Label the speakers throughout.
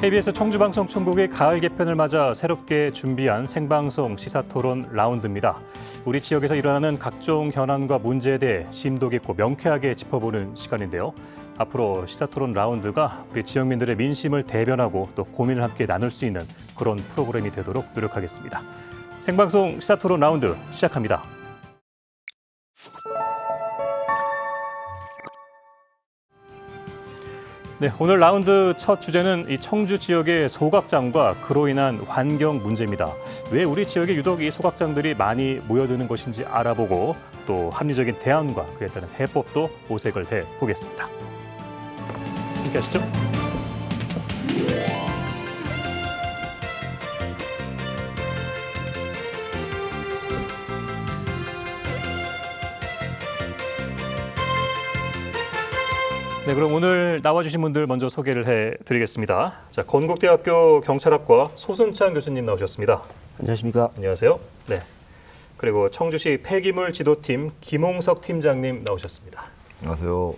Speaker 1: KBS 청주방송총국의 가을 개편을 맞아 새롭게 준비한 생방송 시사토론 라운드입니다. 우리 지역에서 일어나는 각종 현안과 문제에 대해 심도 깊고 명쾌하게 짚어보는 시간인데요. 앞으로 시사토론 라운드가 우리 지역민들의 민심을 대변하고 또 고민을 함께 나눌 수 있는 그런 프로그램이 되도록 노력하겠습니다. 생방송 시사토론 라운드 시작합니다. 네, 오늘 라운드 첫 주제는 이 청주 지역의 소각장과 그로 인한 환경 문제입니다. 왜 우리 지역에 유독 이 소각장들이 많이 모여드는 것인지 알아보고 또 합리적인 대안과 그에 따른 해법도 모색을 해보겠습니다. 함께 하시죠. 네, 그럼 오늘 나와주신 분들 먼저 소개를 해드리겠습니다. 자, 건국대학교 경찰학과 소순창 교수님 나오셨습니다.
Speaker 2: 안녕하십니까?
Speaker 1: 안녕하세요. 네. 그리고 청주시 폐기물 지도팀 김홍석 팀장님 나오셨습니다.
Speaker 3: 안녕하세요.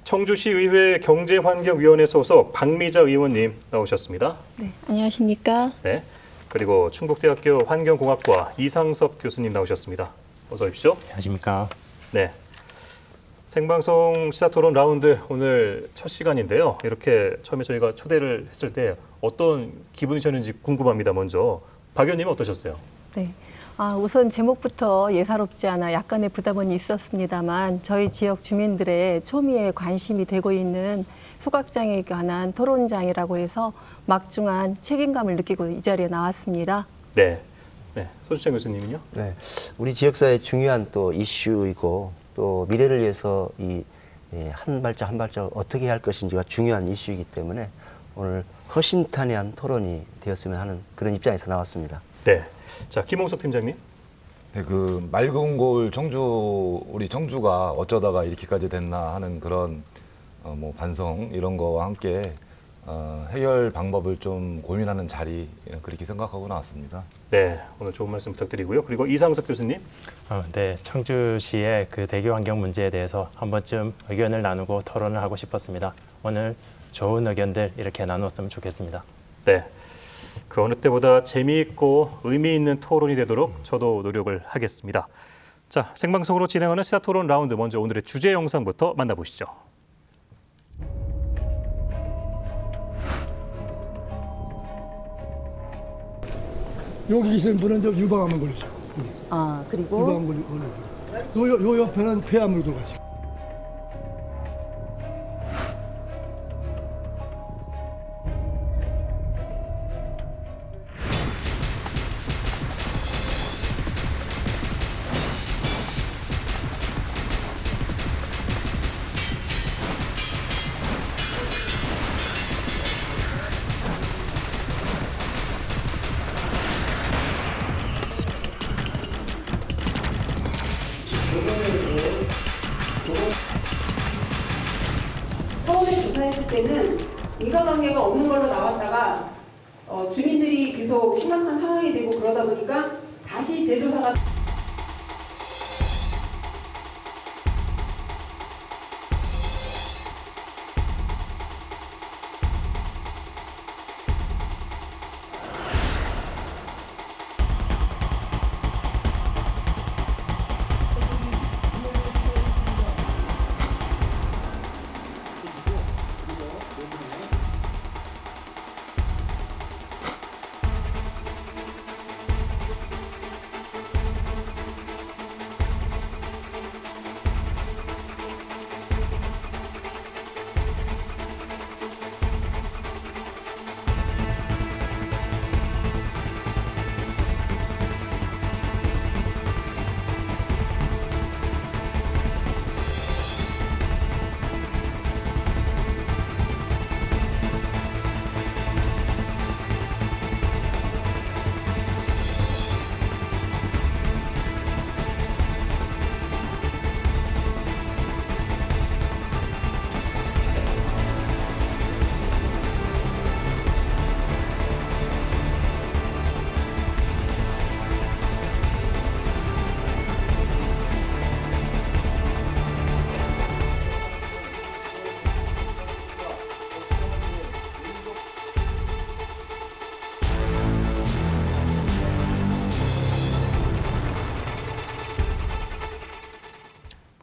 Speaker 1: 청주시의회 경제환경위원회 소속 박미자 의원님 나오셨습니다.
Speaker 4: 네, 안녕하십니까?
Speaker 1: 네. 그리고 충북대학교 환경공학과 이상섭 교수님 나오셨습니다. 어서 오십시오.
Speaker 5: 안녕하십니까?
Speaker 1: 네. 생방송 시사토론 라운드 오늘 첫 시간인데요. 이렇게 처음에 저희가 초대를 했을 때 어떤 기분이셨는지 궁금합니다. 먼저 박 의원님은 어떠셨어요?
Speaker 4: 네. 우선 제목부터 예사롭지 않아 약간의 부담은 있었습니다만 저희 지역 주민들의 초미에 관심이 되고 있는 소각장에 관한 토론장이라고 해서 막중한 책임감을 느끼고 이 자리에 나왔습니다.
Speaker 1: 네. 네. 소순창 교수님은요?
Speaker 2: 네, 우리 지역사회 중요한 또 이슈이고 또 미래를 위해서 이 한 발짝 한 발짝 어떻게 해야 할 것인지가 중요한 이슈이기 때문에 오늘 허심탄회한 토론이 되었으면 하는 그런 입장에서 나왔습니다.
Speaker 1: 네. 자, 김홍석 팀장님.
Speaker 3: 네, 그 맑은 고을 우리 청주가 어쩌다가 이렇게까지 됐나 하는 그런 뭐 반성 이런 거와 함께 해결 방법을 좀 고민하는 자리 그렇게 생각하고 나왔습니다.
Speaker 1: 네, 오늘 좋은 말씀 부탁드리고요. 그리고 이상섭 교수님.
Speaker 5: 네, 청주시의 그 대기 환경 문제에 대해서 한 번쯤 의견을 나누고 토론을 하고 싶었습니다. 오늘 좋은 의견들 이렇게 나누었으면 좋겠습니다.
Speaker 1: 네, 그 어느 때보다 재미있고 의미 있는 토론이 되도록 저도 노력을 하겠습니다. 자, 생방송으로 진행하는 시사토론 라운드 먼저 오늘의 주제 영상부터 만나보시죠.
Speaker 6: 여기 계시는 분은 저 유방암을 걸리죠.
Speaker 7: 그리고
Speaker 6: 유방암 걸리죠. 요 옆에는 폐암으로 들어가죠.
Speaker 8: 처음에 조사했을 때는 인과관계가 없는 걸로 나왔다가 주민들이 계속 심각한 상황이 되고 그러다 보니까 다시 재조사가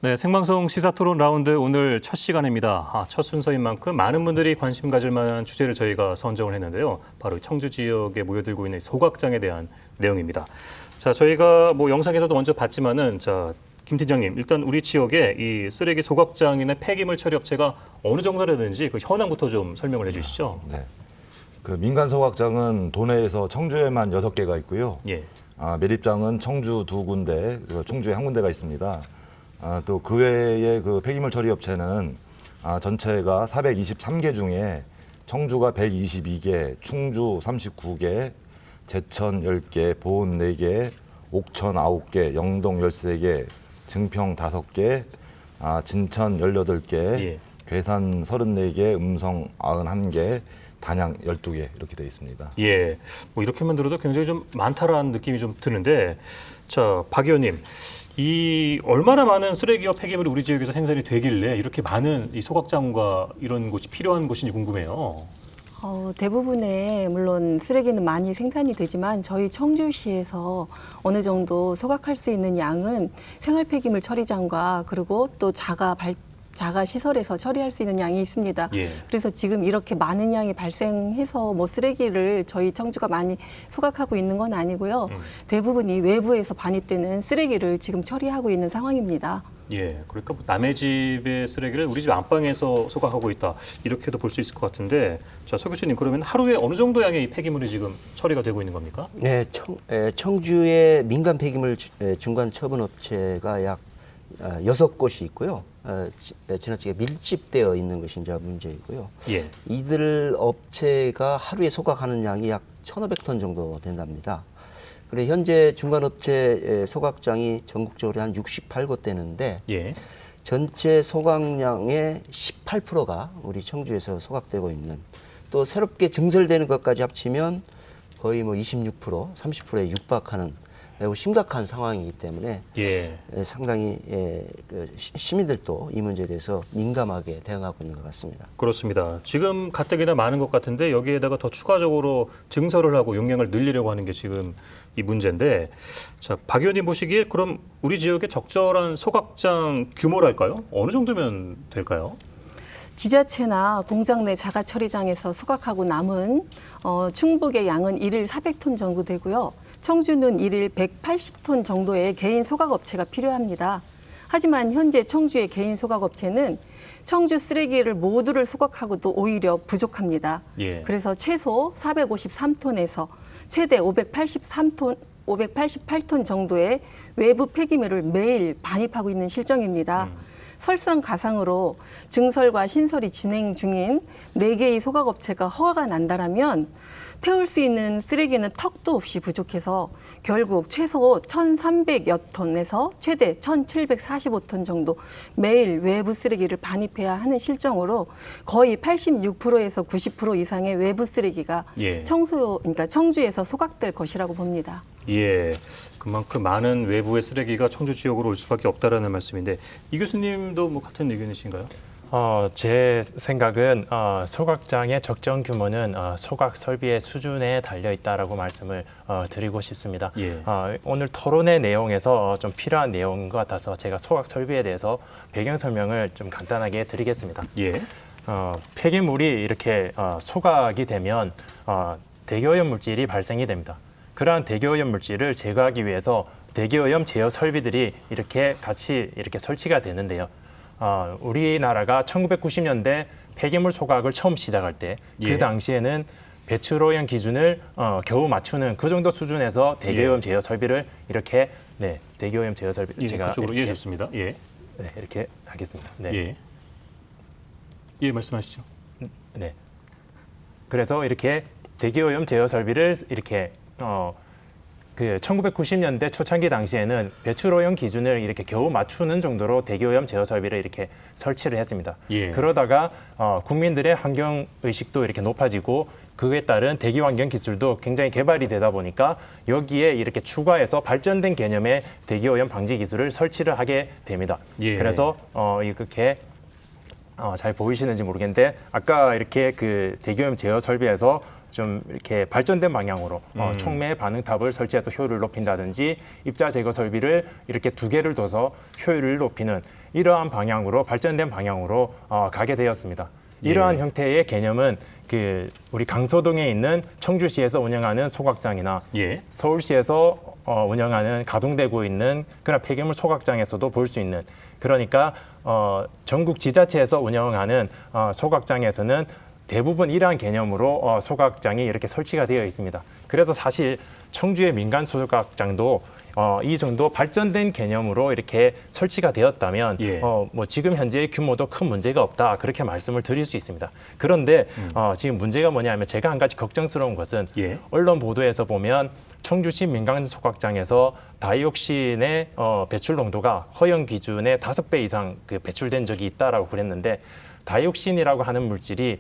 Speaker 1: 네, 생방송 시사토론 라운드 오늘 첫 시간입니다. 첫 순서인 만큼 많은 분들이 관심 가질 만한 주제를 저희가 선정을 했는데요. 바로 청주 지역에 모여들고 있는 소각장에 대한 내용입니다. 자, 저희가 뭐 영상에서도 먼저 봤지만은 김 팀장님, 일단 우리 지역에 이 쓰레기 소각장이나 폐기물 처리 업체가 어느 정도라든지 그 현황부터 좀 설명을 해주시죠.
Speaker 3: 네. 그 민간 소각장은 도내에서 청주에만 6개가 있고요.
Speaker 1: 예.
Speaker 3: 매립장은 청주 2군데, 충주에 1군데가 있습니다. 또 그 외에 그 폐기물 처리 업체는 전체가 423개 중에 청주가 122개, 충주 39개, 제천 10개, 보은 4개, 옥천 9개, 영동 13개, 증평 5개, 진천 18개,
Speaker 1: 예.
Speaker 3: 괴산 34개, 음성 91개, 단양 12개 이렇게 되어 있습니다.
Speaker 1: 예, 뭐 이렇게만 들어도 굉장히 좀 많다라는 느낌이 좀 드는데, 자, 박 의원님, 이 얼마나 많은 쓰레기와 폐기물이 우리 지역에서 생산이 되길래 이렇게 많은 이 소각장과 이런 곳이 필요한 곳인지 궁금해요.
Speaker 4: 대부분의 물론 쓰레기는 많이 생산이 되지만 저희 청주시에서 어느 정도 소각할 수 있는 양은 생활 폐기물 처리장과 그리고 또 자가 시설에서 처리할 수 있는 양이 있습니다.
Speaker 1: 예.
Speaker 4: 그래서 지금 이렇게 많은 양이 발생해서 뭐 쓰레기를 저희 청주가 많이 소각하고 있는 건 아니고요. 대부분이 외부에서 반입되는 쓰레기를 지금 처리하고 있는 상황입니다.
Speaker 1: 예, 그러니까 뭐 남의 집의 쓰레기를 우리 집 안방에서 소각하고 있다, 이렇게도 볼 수 있을 것 같은데, 자, 서 교수님, 그러면 하루에 어느 정도 양의 이 폐기물이 지금 처리가 되고 있는 겁니까?
Speaker 2: 네, 청주의 민간 폐기물 중간 처분 업체가 약 6곳이 있고요. 지나치게 밀집되어 있는 것이 이제 문제이고요.
Speaker 1: 예.
Speaker 2: 이들 업체가 하루에 소각하는 양이 약 1,500톤 정도 된답니다. 그래 현재 중간업체 소각장이 전국적으로 한 68곳 되는데
Speaker 1: 예.
Speaker 2: 전체 소각량의 18%가 우리 청주에서 소각되고 있는, 또 새롭게 증설되는 것까지 합치면 거의 뭐 26%, 30%에 육박하는 매우 심각한 상황이기 때문에
Speaker 1: 예.
Speaker 2: 상당히 시민들도 이 문제에 대해서 민감하게 대응하고 있는 것 같습니다.
Speaker 1: 그렇습니다. 지금 가뜩이나 많은 것 같은데 여기에다가 더 추가적으로 증설을 하고 용량을 늘리려고 하는 게 지금 이 문제인데, 자, 박 의원님 보시기에 그럼 우리 지역의 적절한 소각장 규모랄까요? 어느 정도면 될까요?
Speaker 4: 지자체나 공장 내 자가 처리장에서 소각하고 남은 충북의 양은 일일 400톤 정도 되고요. 청주는 일일 180톤 정도의 개인 소각업체가 필요합니다. 하지만 현재 청주의 개인 소각업체는 청주 쓰레기를 모두를 소각하고도 오히려 부족합니다.
Speaker 1: 예.
Speaker 4: 그래서 최소 453톤에서 최대 588톤 정도의 외부 폐기물을 매일 반입하고 있는 실정입니다. 설상가상으로 증설과 신설이 진행 중인 4개의 소각업체가 허가가 난다라면 태울 수 있는 쓰레기는 턱도 없이 부족해서 결국 최소 1,300여 톤에서 최대 1,745톤 정도 매일 외부 쓰레기를 반입해야 하는 실정으로 거의 86%에서 90% 이상의 외부 쓰레기가
Speaker 1: 예.
Speaker 4: 그러니까 청주에서 소각될 것이라고 봅니다.
Speaker 1: 예, 그만큼 많은 외부의 쓰레기가 청주 지역으로 올 수밖에 없다라는 말씀인데, 이 교수님도 뭐 같은 의견이신가요?
Speaker 5: 제 생각은 소각장의 적정 규모는 소각 설비의 수준에 달려 있다라고 말씀을 드리고 싶습니다.
Speaker 1: 예.
Speaker 5: 오늘 토론의 내용에서 좀 필요한 내용인 것 같아서 제가 소각 설비에 대해서 배경 설명을 좀 간단하게 드리겠습니다.
Speaker 1: 예.
Speaker 5: 폐기물이 이렇게 소각이 되면 대기오염 물질이 발생이 됩니다. 그러한 대기오염 물질을 제거하기 위해서 대기오염 제어 설비들이 이렇게 같이 이렇게 설치가 되는데요. 우리나라가 1990년대 폐기물 소각을 처음 시작할 때 그
Speaker 1: 예.
Speaker 5: 당시에는 배출오염 기준을 겨우 맞추는 그 정도 수준에서 대기오염 제어 설비를 이렇게 대기오염 제어 설비
Speaker 1: 예,
Speaker 5: 제가
Speaker 1: 그쪽으로
Speaker 5: 이렇게,
Speaker 1: 좋습니다. 예.
Speaker 5: 이렇게 하겠습니다.
Speaker 1: 예. 예, 말씀하시죠.
Speaker 5: 네. 그래서 이렇게 대기오염 제어 설비를 이렇게 그 1990년대 초창기 당시에는 배출오염 기준을 이렇게 겨우 맞추는 정도로 대기오염 제어 설비를 이렇게 설치를 했습니다.
Speaker 1: 예.
Speaker 5: 그러다가 국민들의 환경 의식도 이렇게 높아지고 그에 따른 대기 환경 기술도 굉장히 개발이 되다 보니까 여기에 이렇게 추가해서 발전된 개념의 대기오염 방지 기술을 설치를 하게 됩니다.
Speaker 1: 예.
Speaker 5: 그래서 이렇게 잘 보이시는지 모르겠는데 아까 이렇게 그 대기오염 제어 설비에서 좀 이렇게 발전된 방향으로 촉매 반응탑을 설치해서 효율을 높인다든지 입자 제거 설비를 이렇게 2개를 둬서 효율을 높이는 이러한 방향으로 발전된 방향으로 가게 되었습니다. 이러한 형태의 개념은 그 우리 강서동에 있는 청주시에서 운영하는 소각장이나
Speaker 1: 예.
Speaker 5: 서울시에서 운영하는 가동되고 있는 그런 폐기물 소각장에서도 볼 수 있는, 그러니까 전국 지자체에서 운영하는 소각장에서는 대부분 이러한 개념으로 소각장이 이렇게 설치가 되어 있습니다. 그래서 사실 청주의 민간 소각장도 이 정도 발전된 개념으로 이렇게 설치가 되었다면
Speaker 1: 예.
Speaker 5: 뭐 지금 현재의 규모도 큰 문제가 없다, 그렇게 말씀을 드릴 수 있습니다. 그런데 지금 문제가 뭐냐면 제가 한 가지 걱정스러운 것은
Speaker 1: 예.
Speaker 5: 언론 보도에서 보면 청주시 민간 소각장에서 다이옥신의 배출 농도가 허용 기준의 5배 이상 그 배출된 적이 있다라고 그랬는데, 다이옥신이라고 하는 물질이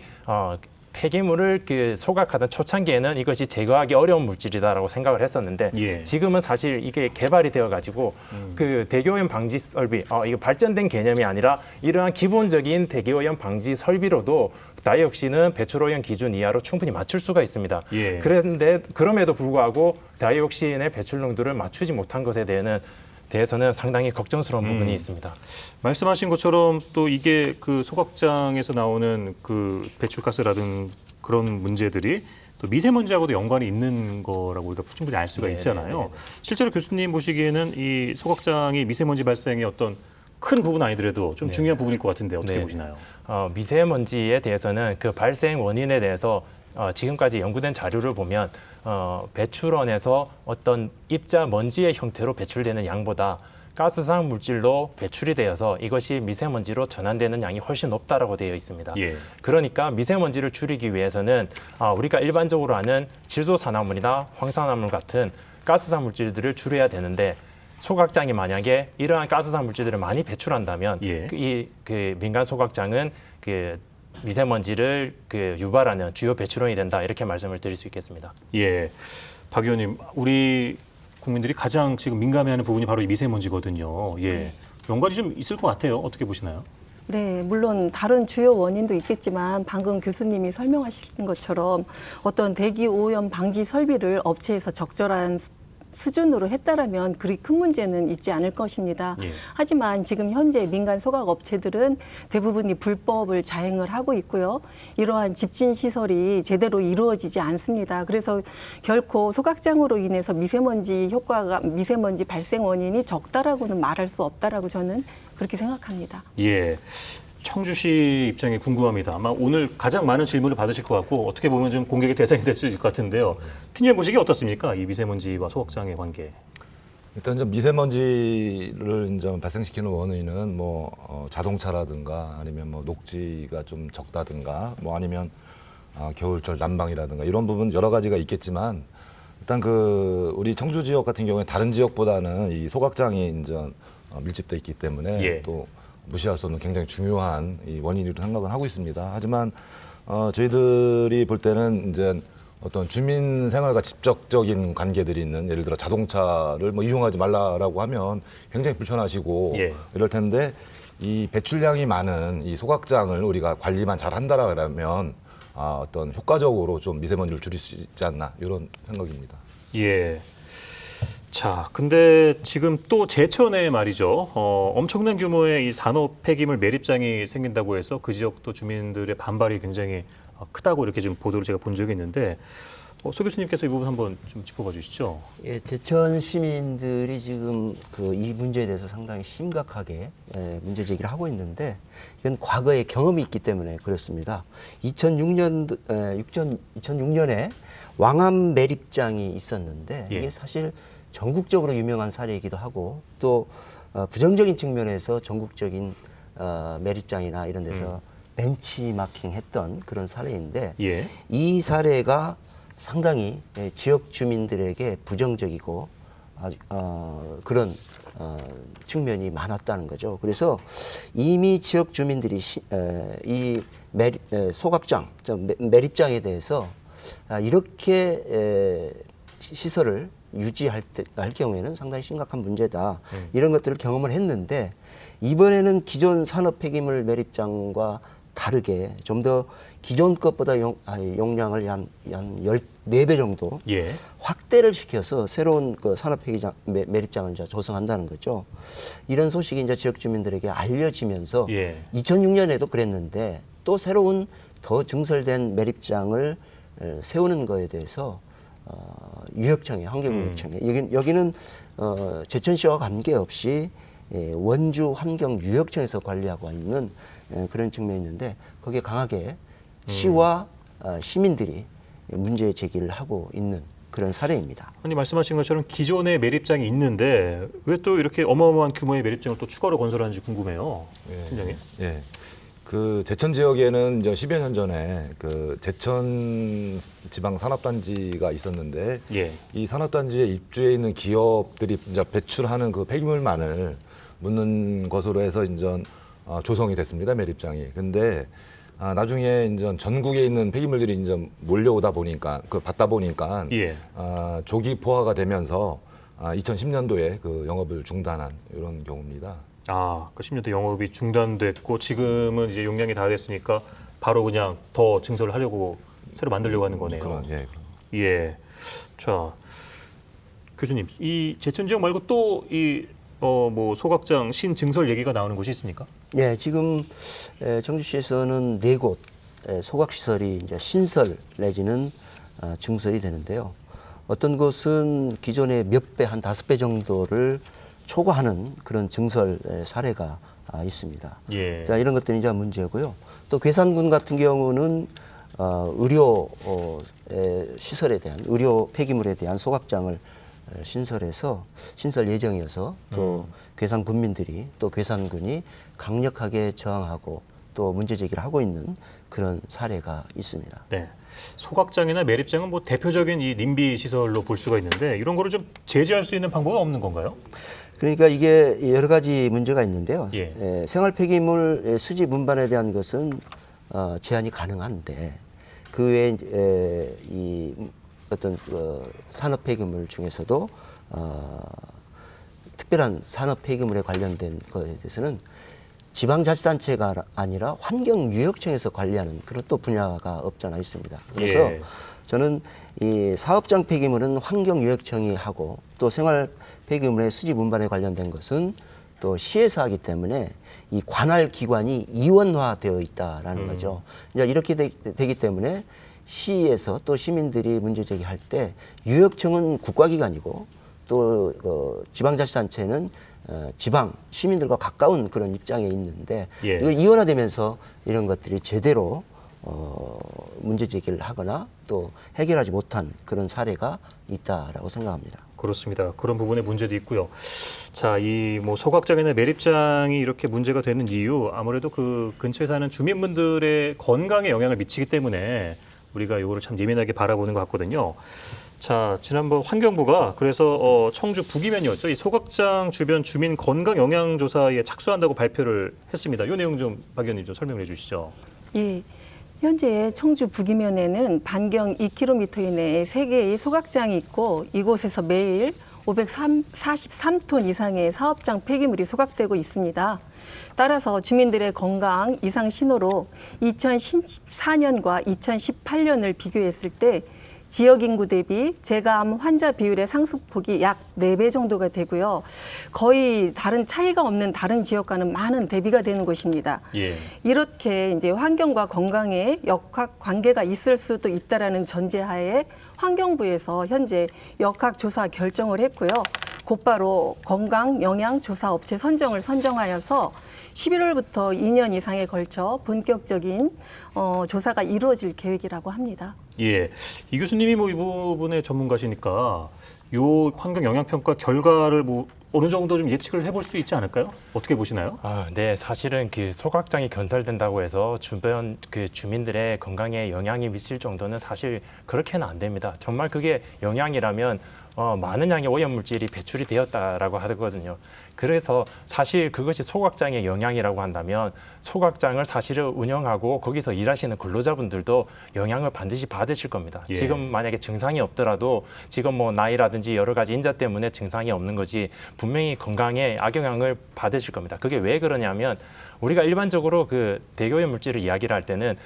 Speaker 5: 폐기물을 그 소각하던 초창기에는 이것이 제거하기 어려운 물질이다라고 생각을 했었는데
Speaker 1: 예.
Speaker 5: 지금은 사실 이게 개발이 되어 가지고 그 대기오염 방지 설비, 이거 발전된 개념이 아니라 이러한 기본적인 대기오염 방지 설비로도 다이옥신은 배출오염 기준 이하로 충분히 맞출 수가 있습니다.
Speaker 1: 예.
Speaker 5: 그런데 그럼에도 불구하고 다이옥신의 배출 농도를 맞추지 못한 것에 대해서는 상당히 걱정스러운 부분이 있습니다.
Speaker 1: 말씀하신 것처럼 또 이게 그 소각장에서 나오는 그 배출가스라든 그런 문제들이 또 미세먼지하고도 연관이 있는 거라고 우리가 충분히 알 수가 있잖아요. 실제로 교수님 보시기에는 이 소각장이 미세먼지 발생의 어떤 큰 부분 아니더라도 좀 중요한 부분일 것 같은데 어떻게
Speaker 5: 네.
Speaker 1: 보시나요?
Speaker 5: 미세먼지에 대해서는 그 발생 원인에 대해서 지금까지 연구된 자료를 보면 배출원에서 어떤 입자 먼지의 형태로 배출되는 양보다 가스상 물질로 배출이 되어서 이것이 미세먼지로 전환되는 양이 훨씬 높다라고 되어 있습니다.
Speaker 1: 예.
Speaker 5: 그러니까 미세먼지를 줄이기 위해서는 우리가 일반적으로 아는 질소산화물이나 황산화물 같은 가스상 물질들을 줄여야 되는데, 소각장이 만약에 이러한 가스상 물질들을 많이 배출한다면
Speaker 1: 예.
Speaker 5: 그 민간 소각장은 그 미세먼지를 그 유발하는 주요 배출원이 된다, 이렇게 말씀을 드릴 수 있겠습니다.
Speaker 1: 예, 박 의원님, 우리 국민들이 가장 지금 민감해하는 부분이 바로 이 미세먼지거든요. 예, 연관이 좀 있을 것 같아요. 어떻게 보시나요?
Speaker 4: 네, 물론 다른 주요 원인도 있겠지만 방금 교수님이 설명하신 것처럼 어떤 대기 오염 방지 설비를 업체에서 적절한 수준으로 했다라면 그리 큰 문제는 있지 않을 것입니다.
Speaker 1: 예.
Speaker 4: 하지만 지금 현재 민간 소각 업체들은 대부분이 불법을 자행을 하고 있고요. 이러한 집진 시설이 제대로 이루어지지 않습니다. 그래서 결코 소각장으로 인해서 미세먼지 발생 원인이 적다라고는 말할 수 없다라고 저는 그렇게 생각합니다.
Speaker 1: 예, 청주시 입장이 궁금합니다. 아마 오늘 가장 많은 질문을 받으실 것 같고 어떻게 보면 좀 공격의 대상이 될 수 있을 것 같은데요. 팀장 보시기 어떻습니까? 이 미세먼지와 소각장의 관계.
Speaker 3: 일단 좀 미세먼지를 이제 발생시키는 원인은 자동차라든가 아니면 녹지가 좀 적다든가 아니면 겨울철 난방이라든가 이런 부분 여러 가지가 있겠지만, 일단 그 우리 청주 지역 같은 경우에 다른 지역보다는 이 소각장이 이제 밀집돼 있기 때문에
Speaker 1: 예.
Speaker 3: 또 무시할 수 없는 굉장히 중요한 이 원인으로 생각은 하고 있습니다. 하지만 저희들이 볼 때는 이제 어떤 주민 생활과 직접적인 관계들이 있는, 예를 들어 자동차를 이용하지 말라라고 하면 굉장히 불편하시고
Speaker 1: 예.
Speaker 3: 이럴 텐데, 이 배출량이 많은 이 소각장을 우리가 관리만 잘 한다라 그러면 어떤 효과적으로 좀 미세먼지를 줄일 수 있지 않나, 이런 생각입니다.
Speaker 1: 예. 자, 근데 지금 또 제천에 말이죠. 엄청난 규모의 이 산업 폐기물 매립장이 생긴다고 해서 그 지역도 주민들의 반발이 굉장히 크다고 이렇게 지금 보도를 제가 본 적이 있는데, 소 교수님께서 이 부분 한번 좀 짚어봐 주시죠.
Speaker 2: 예, 제천 시민들이 지금 이 문제에 대해서 상당히 심각하게 문제 제기를 하고 있는데, 이건 과거에 경험이 있기 때문에 그렇습니다. 2006년에 왕암 매립장이 있었는데,
Speaker 1: 예.
Speaker 2: 이게 사실 전국적으로 유명한 사례이기도 하고, 또 부정적인 측면에서 전국적인 매립장이나 이런 데서 벤치마킹 했던 그런 사례인데,
Speaker 1: 예.
Speaker 2: 이 사례가 상당히 지역 주민들에게 부정적이고 그런 측면이 많았다는 거죠. 그래서 이미 지역 주민들이 이 소각장, 매립장에 대해서 이렇게 시설을 할 경우에는 상당히 심각한 문제다. 이런 것들을 경험을 했는데 이번에는 기존 산업 폐기물 매립장과 다르게 좀 더 기존 것보다 용량을 한 14배 정도
Speaker 1: 예.
Speaker 2: 확대를 시켜서 새로운 그 산업 폐기장 매립장을 이제 조성한다는 거죠. 이런 소식이 이제 지역 주민들에게 알려지면서
Speaker 1: 예.
Speaker 2: 2006년에도 그랬는데 또 새로운 더 증설된 매립장을 세우는 거에 대해서 유역청에 환경유역청에 여기는 제천시와 관계없이 원주 환경유역청에서 관리하고 있는 그런 측면이 있는데 거기에 강하게 시와 시민들이 문제 제기를 하고 있는 그런 사례입니다.
Speaker 1: 아니 말씀하신 것처럼 기존의 매립장이 있는데 왜 또 이렇게 어마어마한 규모의 매립장을 또 추가로 건설하는지 궁금해요. 팀장님.
Speaker 3: 예. 그 제천 지역에는 이제 10여 년 전에 그 제천 지방 산업단지가 있었는데
Speaker 1: 예.
Speaker 3: 이 산업단지에 입주해 있는 기업들이 이제 배출하는 그 폐기물만을 묻는 것으로 해서 이제 조성이 됐습니다, 매립장이. 근데 나중에 이제 전국에 있는 폐기물들이 이제 몰려오다 보니까 받다 보니까
Speaker 1: 예.
Speaker 3: 조기 포화가 되면서 2010년도에 그 영업을 중단한 이런 경우입니다.
Speaker 1: 그 10년대 영업이 중단됐고 지금은 이제 용량이 다 됐으니까 바로 그냥 더 증설을 하려고 새로 만들려고 하는 거네요.
Speaker 3: 그럼.
Speaker 1: 예. 자, 교수님, 이 제천 지역 말고 또 이 뭐 소각장 신증설 얘기가 나오는 곳이 있습니까?
Speaker 2: 네, 지금 청주시에서는 4곳 소각 시설이 이제 신설 내지는 증설이 되는데요. 어떤 곳은 기존의 몇 배, 한 5배 정도를 초과하는 그런 증설 사례가 있습니다.
Speaker 1: 예.
Speaker 2: 자, 이런 것들이 이제 문제고요. 또 괴산군 같은 경우는 의료 시설에 대한 의료 폐기물에 대한 소각장을 신설 예정이어서 또 괴산 군민들이 또 괴산군이 강력하게 저항하고 또 문제 제기를 하고 있는 그런 사례가 있습니다.
Speaker 1: 네. 소각장이나 매립장은 뭐 대표적인 이 님비 시설로 볼 수가 있는데 이런 거를 좀 제재할 수 있는 방법은 없는 건가요?
Speaker 2: 그러니까 이게 여러 가지 문제가 있는데요.
Speaker 1: 예.
Speaker 2: 생활 폐기물 수집 운반에 대한 것은 제한이 가능한데 그 외에 이 어떤 산업 폐기물 중에서도 특별한 산업 폐기물에 관련된 것에 대해서는 지방자치단체가 아니라 환경유역청에서 관리하는 그런 또 분야가 없지 않아 있습니다. 그래서
Speaker 1: 예.
Speaker 2: 저는 이 사업장 폐기물은 환경유역청이 하고 또 생활 폐기물의 수집 운반에 관련된 것은 또 시에서 하기 때문에 이 관할 기관이 이원화되어 있다라는 거죠. 이제 이렇게 되기 때문에 시에서 또 시민들이 문제 제기할 때 유역청은 국가기관이고 또 지방자치단체는 지방 시민들과 가까운 그런 입장에 있는데
Speaker 1: 예.
Speaker 2: 이거 이원화되면서 이런 것들이 제대로 문제 제기를 하거나 또 해결하지 못한 그런 사례가 있다라고 생각합니다.
Speaker 1: 그렇습니다. 그런 부분에 문제도 있고요. 자, 이 뭐 소각장이나 매립장이 이렇게 문제가 되는 이유 아무래도 그 근처에 사는 주민분들의 건강에 영향을 미치기 때문에 우리가 이거를 참 예민하게 바라보는 것 같거든요. 자, 지난번 환경부가 그래서 청주 북이면이었죠. 이 소각장 주변 주민 건강 영향 조사에 착수한다고 발표를 했습니다. 이 내용 좀 박 의원님 좀 설명해 주시죠.
Speaker 4: 예. 현재 청주 북이면에는 반경 2km 이내에 3개의 소각장이 있고 이곳에서 매일 543톤 이상의 사업장 폐기물이 소각되고 있습니다. 따라서 주민들의 건강 이상 신호로 2014년과 2018년을 비교했을 때 지역 인구 대비 재감 환자 비율의 상승폭이 약 4배 정도가 되고요. 거의 다른 차이가 없는 다른 지역과는 많은 대비가 되는 것입니다.
Speaker 1: 예.
Speaker 4: 이렇게 이제 환경과 건강에 역학 관계가 있을 수도 있다라는 전제하에 환경부에서 현재 역학 조사 결정을 했고요. 곧바로 건강 영양 조사 업체 선정하여서 11월부터 2년 이상에 걸쳐 본격적인 조사가 이루어질 계획이라고 합니다.
Speaker 1: 예. 이 교수님이 뭐 이 부분의 전문가시니까 요 환경 영향 평가 결과를 뭐 어느 정도 좀 예측을 해볼 수 있지 않을까요? 어떻게 보시나요?
Speaker 5: 네, 사실은 그 소각장이 건설된다고 해서 주변 그 주민들의 건강에 영향이 미칠 정도는 사실 그렇게는 안 됩니다. 정말 그게 영향이라면 많은 양의 오염물질이 배출이 되었다라고 하거든요. 그래서 사실 그것이 소각장의 영향이라고 한다면 소각장을 사실은 운영하고 거기서 일하시는 근로자분들도 영향을 반드시 받으실 겁니다.
Speaker 1: 예.
Speaker 5: 지금 만약에 증상이 없더라도 지금 뭐 나이라든지 여러 가지 인자 때문에 증상이 없는 거지 분명히 건강에 악영향을 받으실 겁니다. 그게 왜 그러냐면 우리가 일반적으로 그 대기오염 물질을 이야기를 할 때는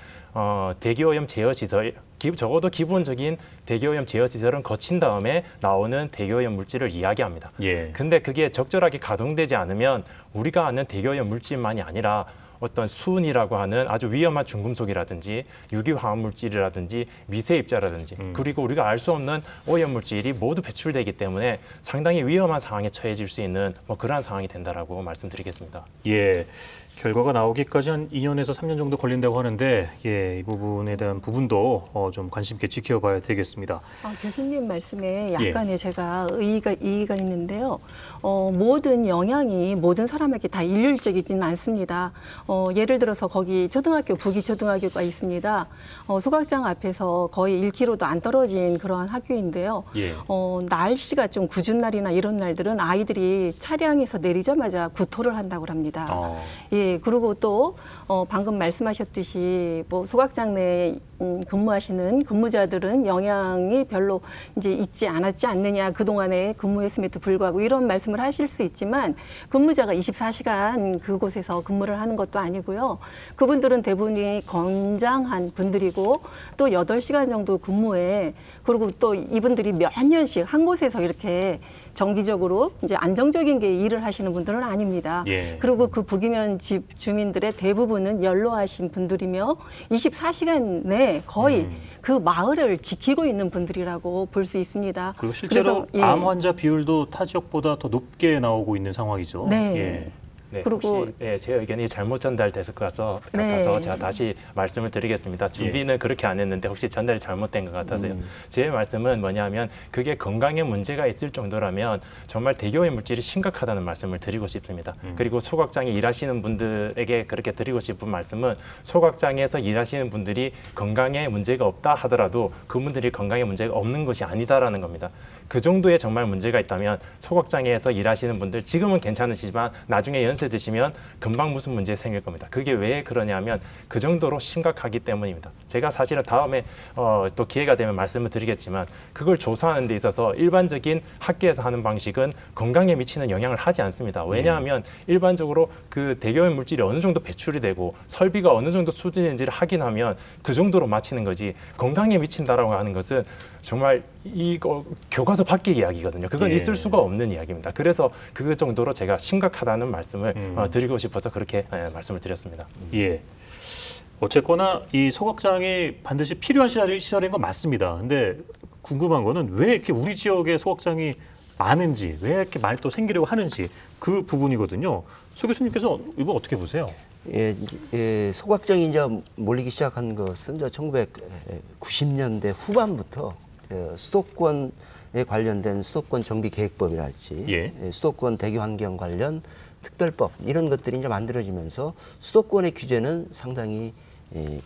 Speaker 5: 대기오염 제어 시설, 적어도 기본적인 대기오염 제어 시설은 거친 다음에 나오는 대기오염 물질을 이야기합니다.
Speaker 1: 예.
Speaker 5: 근데 그게 적절하게 가동되지 않으면 우리가 아는 대기오염 물질만이 아니라 어떤 수은이라고 하는 아주 위험한 중금속이라든지 유기화합물질이라든지 미세입자라든지 그리고 우리가 알 수 없는 오염물질이 모두 배출되기 때문에 상당히 위험한 상황에 처해질 수 있는 뭐 그러한 상황이 된다라고 말씀드리겠습니다.
Speaker 1: 예. 결과가 나오기까지 한 2년에서 3년 정도 걸린다고 하는데 예, 이 부분에 대한 부분도 좀 관심 있게 지켜봐야 되겠습니다.
Speaker 4: 교수님 말씀에 약간의 제가 이의가 있는데요. 모든 영향이 모든 사람에게 다 일률적이지는 않습니다. 예를 들어서 거기 초등학교, 부기초등학교가 있습니다. 소각장 앞에서 거의 1km도 안 떨어진 그러한 학교인데요.
Speaker 1: 예.
Speaker 4: 날씨가 좀 궂은 날이나 이런 날들은 아이들이 차량에서 내리자마자 구토를 한다고 합니다. 예, 그리고 또 방금 말씀하셨듯이 뭐 소각장 내에 근무하시는 근무자들은 영향이 별로 이제 있지 않았지 않느냐, 그동안에 근무했음에도 불구하고 이런 말씀을 하실 수 있지만 근무자가 24시간 그곳에서 근무를 하는 것도 아니고요. 그분들은 대부분이 건장한 분들이고 또 8시간 정도 근무해, 그리고 또 이분들이 몇 년씩 한 곳에서 이렇게 정기적으로 이제 안정적인 게 일을 하시는 분들은 아닙니다.
Speaker 1: 예.
Speaker 4: 그리고 그 부기면 집 주민들의 대부분은 연로하신 분들이며 24시간 내에 거의 그 마을을 지키고 있는 분들이라고 볼 수 있습니다.
Speaker 1: 그리고 실제로
Speaker 4: 그래서,
Speaker 1: 암 환자 비율도 타 지역보다 더 높게 나오고 있는 상황이죠.
Speaker 4: 네.
Speaker 1: 예.
Speaker 5: 네,
Speaker 4: 그리고-
Speaker 5: 혹시 제 의견이 잘못 전달돼서 같아서
Speaker 4: 네.
Speaker 5: 제가 다시 말씀을 드리겠습니다. 준비는 그렇게 안 했는데 혹시 전달이 잘못된 것 같아서요. 제 말씀은 뭐냐면 그게 건강에 문제가 있을 정도라면 정말 대기오염 물질이 심각하다는 말씀을 드리고 싶습니다. 그리고 소각장에 일하시는 분들에게 그렇게 드리고 싶은 말씀은 소각장에서 일하시는 분들이 건강에 문제가 없다 하더라도 그분들이 건강에 문제가 없는 것이 아니다라는 겁니다. 그 정도의 정말 문제가 있다면 소각장에서 일하시는 분들 지금은 괜찮으시지만 나중에 연세 드시면 금방 무슨 문제 생길 겁니다. 그게 왜 그러냐면 그 정도로 심각하기 때문입니다. 제가 사실은 다음에 또 기회가 되면 말씀을 드리겠지만 그걸 조사하는 데 있어서 일반적인 학계에서 하는 방식은 건강에 미치는 영향을 하지 않습니다. 왜냐하면 일반적으로 그 대기오염 물질이 어느 정도 배출이 되고 설비가 어느 정도 수준인지를 확인하면 그 정도로 마치는 거지 건강에 미친다라고 하는 것은 정말 이거 교과서 밖의 이야기거든요. 그건
Speaker 1: 예.
Speaker 5: 있을 수가 없는 이야기입니다. 그래서 그 정도로 제가 심각하다는 말씀을 드리고 싶어서 그렇게 말씀을 드렸습니다.
Speaker 1: 예. 어쨌거나 이 소각장이 반드시 필요한 시설인 건 맞습니다. 근데 궁금한 거는 왜 이렇게 우리 지역에 소각장이 많은지, 왜 이렇게 많이 또 생기려고 하는지 그 부분이거든요. 소 교수님께서 이거 어떻게 보세요?
Speaker 2: 소각장이 이제 몰리기 시작한 것은 1990년대 후반부터 수도권에 관련된 수도권 정비 계획법이랄지
Speaker 1: 예.
Speaker 2: 수도권 대기 환경 관련 특별법 이런 것들이 이제 만들어지면서 수도권의 규제는 상당히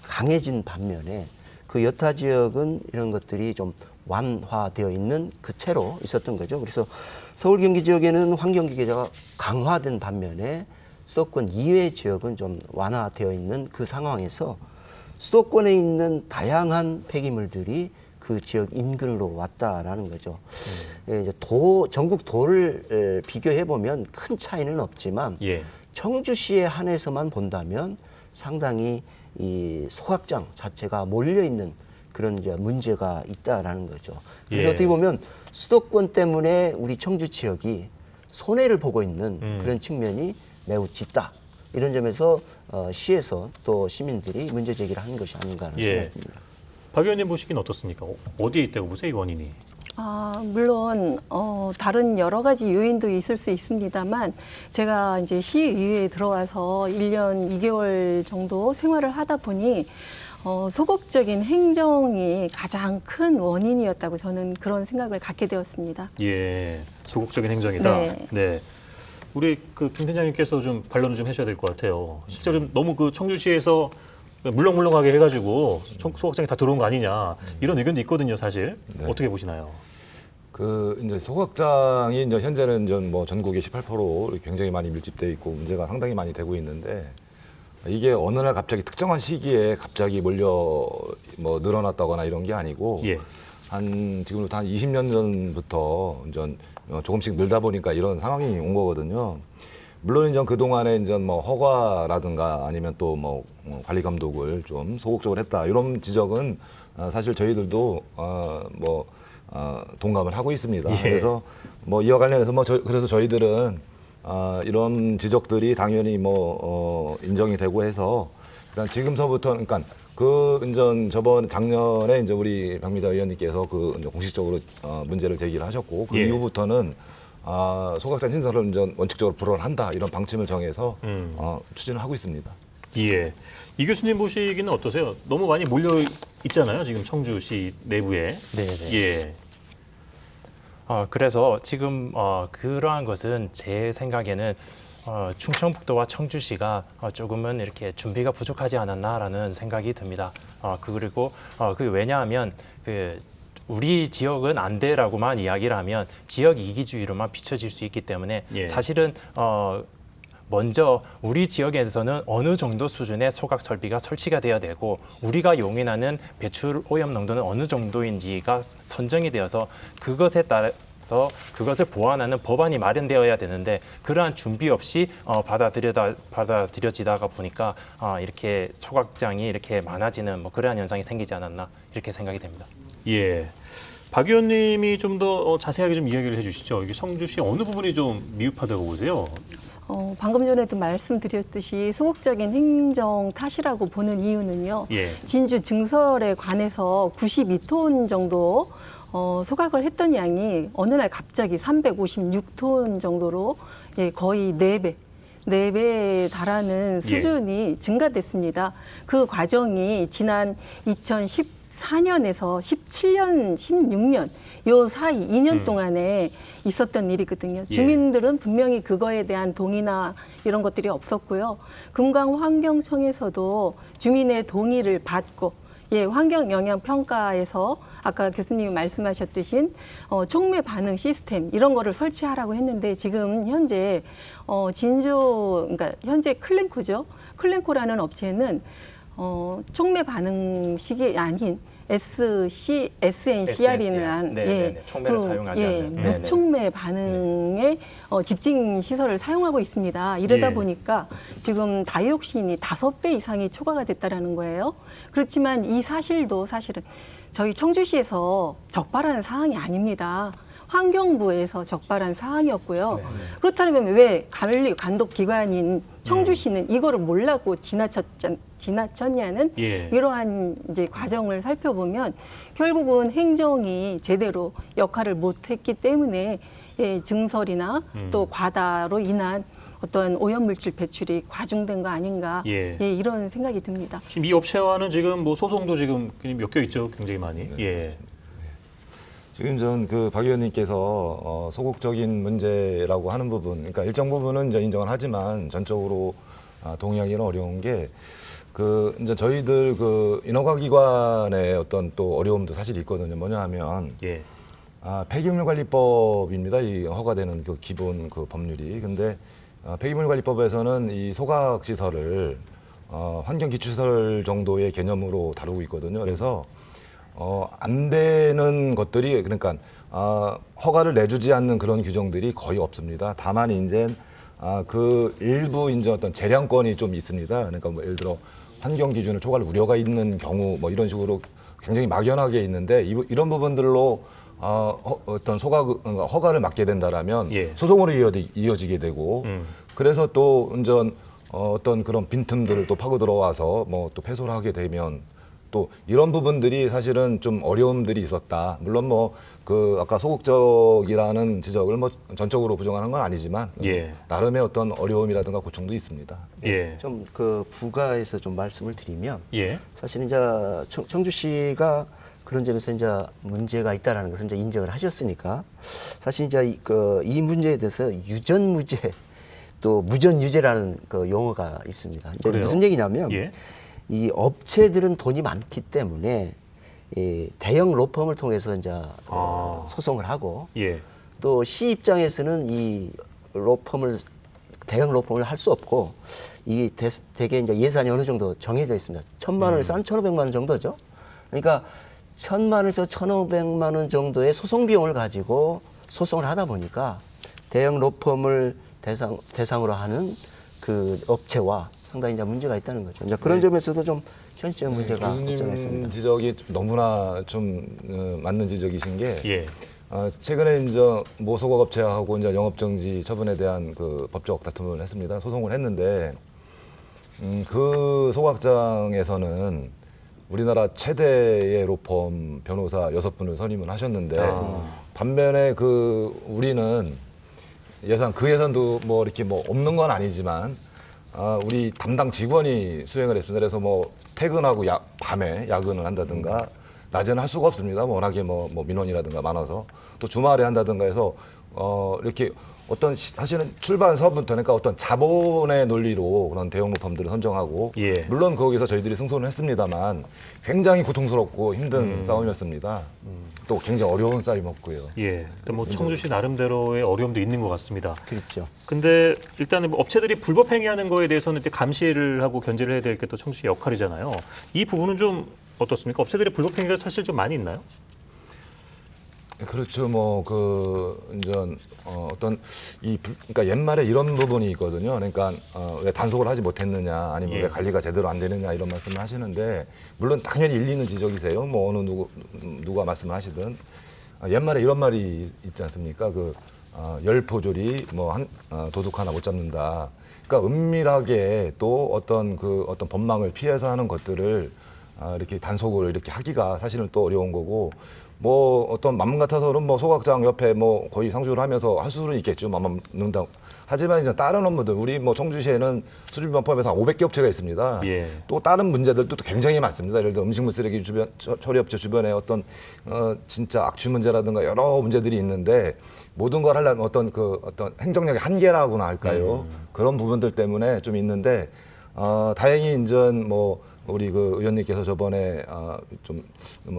Speaker 2: 강해진 반면에 그 여타 지역은 이런 것들이 좀 완화되어 있는 그 채로 있었던 거죠. 그래서 서울 경기 지역에는 환경 규제가 강화된 반면에 수도권 이외의 지역은 좀 완화되어 있는 그 상황에서 수도권에 있는 다양한 폐기물들이 그 지역 인근으로 왔다라는 거죠. 이제 전국 도를 비교해 보면 큰 차이는 없지만
Speaker 1: 예.
Speaker 2: 청주시에 한해서만 본다면 상당히 이 소각장 자체가 몰려 있는 그런 이제 문제가 있다라는 거죠. 그래서
Speaker 1: 예.
Speaker 2: 어떻게 보면 수도권 때문에 우리 청주 지역이 손해를 보고 있는 그런 측면이 매우 짙다. 이런 점에서 시에서 또 시민들이 문제 제기를 하는 것이 아닌가 하는
Speaker 1: 예.
Speaker 2: 생각이 듭니다.
Speaker 1: 박 의원님 보시기는 어떻습니까? 어디에 있다고 보세요, 이 원인이?
Speaker 4: 물론 다른 여러 가지 요인도 있을 수 있습니다만 제가 이제 시의회에 들어와서 1년 2개월 정도 생활을 하다 보니 소극적인 행정이 가장 큰 원인이었다고 저는 그런 생각을 갖게 되었습니다.
Speaker 1: 예, 소극적인 행정이다.
Speaker 4: 네.
Speaker 1: 우리 그 김 팀장님께서 좀 반론을 좀 해줘야 될 것 같아요. 실제로 좀 너무 그 청주시에서 물렁물렁하게 해가지고 소각장이 다 들어온 거 아니냐 이런 의견도 있거든요, 사실.
Speaker 3: 네.
Speaker 1: 어떻게 보시나요?
Speaker 3: 그 이제 소각장이 이제 현재는 이제 뭐 전국에 18%로 굉장히 많이 밀집돼 있고 문제가 상당히 많이 되고 있는데 이게 어느 날 갑자기 특정한 시기에 갑자기 몰려 뭐 늘어났다거나 이런 게 아니고
Speaker 1: 예.
Speaker 3: 한 지금부터 한 20년 전부터 이제 조금씩 늘다 보니까 이런 상황이 온 거거든요. 물론 이제 그 동안에 이제 뭐 허가라든가 아니면 또 뭐 관리 감독을 좀 소극적으로 했다 이런 지적은 사실 저희들도 동감을 하고 있습니다.
Speaker 1: 예.
Speaker 3: 그래서 뭐 이와 관련해서 그래서 저희들은 이런 지적들이 당연히 인정이 되고 해서 일단 지금서부터 그러니까 저번 작년에 이제 우리 박미자 의원님께서 이제 공식적으로 문제를 제기를 하셨고 그
Speaker 1: 예.
Speaker 3: 이후부터는 소각장 신설을 이제 원칙적으로 불원한다 이런 방침을 정해서 추진을 하고 있습니다.
Speaker 1: 예. 이 교수님 보시기는 어떠세요? 너무 많이 몰려 있잖아요. 지금 청주시 내부에.
Speaker 5: 네.
Speaker 1: 예.
Speaker 5: 그래서 지금 그러한 것은 제 생각에는 충청북도와 청주시가 조금은 이렇게 준비가 부족하지 않았나라는 생각이 듭니다. 그리고 왜냐하면 우리 지역은 안 돼라고만 이야기를 하면 지역 이기주의로만 비춰질 수 있기 때문에
Speaker 1: 예.
Speaker 5: 사실은 먼저 우리 지역에서는 어느 정도 수준의 소각 설비가 설치가 돼야 되고 우리가 용인하는 배출 오염 농도는 어느 정도인지가 선정이 되어서 그것에 따라서 그것을 보완하는 법안이 마련되어야 되는데 그러한 준비 없이 받아들여지다가 보니까 이렇게 소각장이 이렇게 많아지는 그러한 현상이 생기지 않았나 이렇게 생각이 됩니다.
Speaker 1: 예. 박 의원님이 좀 더 자세하게 좀 이야기를 해주시죠. 이게 성주시 어느 부분이 좀 미흡하다고 보세요?
Speaker 4: 방금 전에도 말씀드렸듯이 소극적인 행정 탓이라고 보는 이유는요.
Speaker 1: 예.
Speaker 4: 진주 증설에 관해서 92톤 정도 소각을 했던 양이 어느 날 갑자기 356톤 정도로 거의 4배에 달하는 수준이 증가됐습니다. 그 과정이 지난 2014년에서 17년, 16년 요 사이 2년 동안에 있었던 일이거든요. 주민들은 분명히 그거에 대한 동의나 이런 것들이 없었고요. 금강환경청에서도 주민의 동의를 받고 환경영향평가에서 아까 교수님이 말씀하셨듯이 촉매 반응 시스템 이런 거를 설치하라고 했는데 지금 현재 그러니까 현재 클렌코죠. 클렌코라는 업체는 촉매 반응식이 아닌 SNCR이라는
Speaker 5: 촉매를 사용하지 않는
Speaker 4: 무촉매 반응의 집중 시설을 사용하고 있습니다. 이러다 보니까 지금 다이옥신이 5배 이상이 초과가 됐다라는 거예요. 그렇지만 이 사실도 사실은 저희 청주시에서 적발하는 사항이 아닙니다. 환경부에서 적발한 사항이었고요. 그렇다면 왜 관리 감독 기관인 청주시는 이거를 몰라고 지나쳤냐는 이러한 이제 과정을 살펴보면 결국은 행정이 제대로 역할을 못했기 때문에 증설이나 또 과다로 인한 어떤 오염물질 배출이 과중된 거 아닌가 이런 생각이 듭니다.
Speaker 1: 지금 이 업체와는 지금 소송도 지금 엮여 있죠. 굉장히 많이. 예.
Speaker 3: 지금 전 박 의원님께서 소극적인 문제라고 하는 부분, 그러니까 일정 부분은 이제 인정을 하지만 전적으로 동의하기는 어려운 게 이제 저희들 인허가기관의 어떤 또 어려움도 사실 있거든요. 뭐냐 하면 폐기물관리법입니다. 이 허가되는 기본 법률이. 근데 폐기물관리법에서는 이 소각시설을 환경기초시설 정도의 개념으로 다루고 있거든요. 그래서 안 되는 것들이 그러니까 허가를 내주지 않는 그런 규정들이 거의 없습니다. 다만 이제 일부 이제 어떤 재량권이 좀 있습니다. 그러니까 예를 들어 환경 기준을 초과할 우려가 있는 경우 이런 식으로 굉장히 막연하게 있는데 이런 부분들로 어떤 허가를 막게 된다라면 소송으로 이어지게 되고 그래서 또 이제 어떤 그런 빈틈들을 또 파고 들어와서 또 패소를 하게 되면 또 이런 부분들이 사실은 좀 어려움들이 있었다. 물론 아까 소극적이라는 지적을 전적으로 부정하는 건 아니지만 나름의 어떤 어려움이라든가 고충도 있습니다.
Speaker 2: 좀 부가해서 좀 말씀을 드리면 사실은 이제 청주시가 그런 점에서 이제 문제가 있다라는 것을 이제 인정을 하셨으니까 사실 이제 이 문제에 대해서 유전무죄 또 무전유죄라는 용어가 있습니다. 이제 무슨 얘기냐면 이 업체들은 돈이 많기 때문에 이 대형 로펌을 통해서 이제 소송을 하고
Speaker 1: 예.
Speaker 2: 또 시 입장에서는 이 대형 로펌을 할 수 없고 이 대개 이제 예산이 어느 정도 정해져 있습니다. 1,000만 원에서 한 1,500만 원 정도죠. 그러니까 1,000만 원에서 1,500만 원 정도의 소송 비용을 가지고 소송을 하다 보니까 대형 로펌을 대상으로 하는 그 업체와 상당히 이제 문제가 있다는 거죠. 이제 그런 점에서도 좀 현실적 문제가
Speaker 3: 교수님
Speaker 2: 걱정했습니다.
Speaker 3: 지적이 너무나 좀 맞는 지적이신 게
Speaker 1: 예.
Speaker 3: 최근에 이제 모 소각업체하고 이제 영업정지 처분에 대한 그 법적 다툼을 했습니다. 소송을 했는데 그 소각장에서는 우리나라 최대의 로펌 변호사 6분을 선임을 하셨는데 반면에 우리는 그 예산도 뭐 이렇게 뭐 없는 건 아니지만 우리 담당 직원이 수행을 했습니다. 그래서 뭐 퇴근하고 밤에 야근을 한다든가 낮에는 할 수가 없습니다. 워낙에 뭐 민원이라든가 많아서 또 주말에 한다든가 해서 이렇게 사실은 출발 사업부터 그러니까 어떤 자본의 논리로 그런 대형 로펌들을 선정하고
Speaker 1: 예.
Speaker 3: 물론 거기서 저희들이 승소는 했습니다만 굉장히 고통스럽고 힘든 싸움이었습니다. 또 굉장히 어려운 싸움이었고요.
Speaker 1: 예. 뭐 청주시 나름대로의 어려움도 있는 것 같습니다.
Speaker 2: 그렇죠.
Speaker 1: 근데 일단은 뭐 업체들이 불법 행위하는 거에 대해서는 이제 감시를 하고 견제를 해야 될 게 또 청주시 역할이잖아요. 이 부분은 좀 어떻습니까? 업체들의 불법 행위가 사실 좀 많이 있나요?
Speaker 3: 그렇죠. 이제 그러니까 옛말에 이런 부분이 있거든요. 그러니까 왜 단속을 하지 못했느냐, 아니면
Speaker 1: 예.
Speaker 3: 왜 관리가 제대로 안 되느냐 이런 말씀을 하시는데 물론 당연히 일리 있는 지적이세요. 뭐 누가 말씀을 하시든 옛말에 이런 말이 있지 않습니까? 열포졸이 도둑 하나 못 잡는다. 그러니까 은밀하게 또 어떤 법망을 피해서 하는 것들을 이렇게 단속을 이렇게 하기가 사실은 또 어려운 거고. 어떤 맘 같아서는 소각장 옆에 거의 상주를 하면서 할 수는 있겠죠. 맘만 넣는다. 하지만 이제 다른 업무들, 우리 청주시에는 수준비만 포함해서 500개 업체가 있습니다.
Speaker 1: 예.
Speaker 3: 또 다른 문제들도 또 굉장히 많습니다. 예를 들어 음식물 쓰레기 처리업체 주변에 진짜 악취 문제라든가 여러 문제들이 있는데 모든 걸 하려면 어떤 행정력의 한계라고나 할까요? 그런 부분들 때문에 좀 있는데 다행히 이제 우리 의원님께서 저번에 좀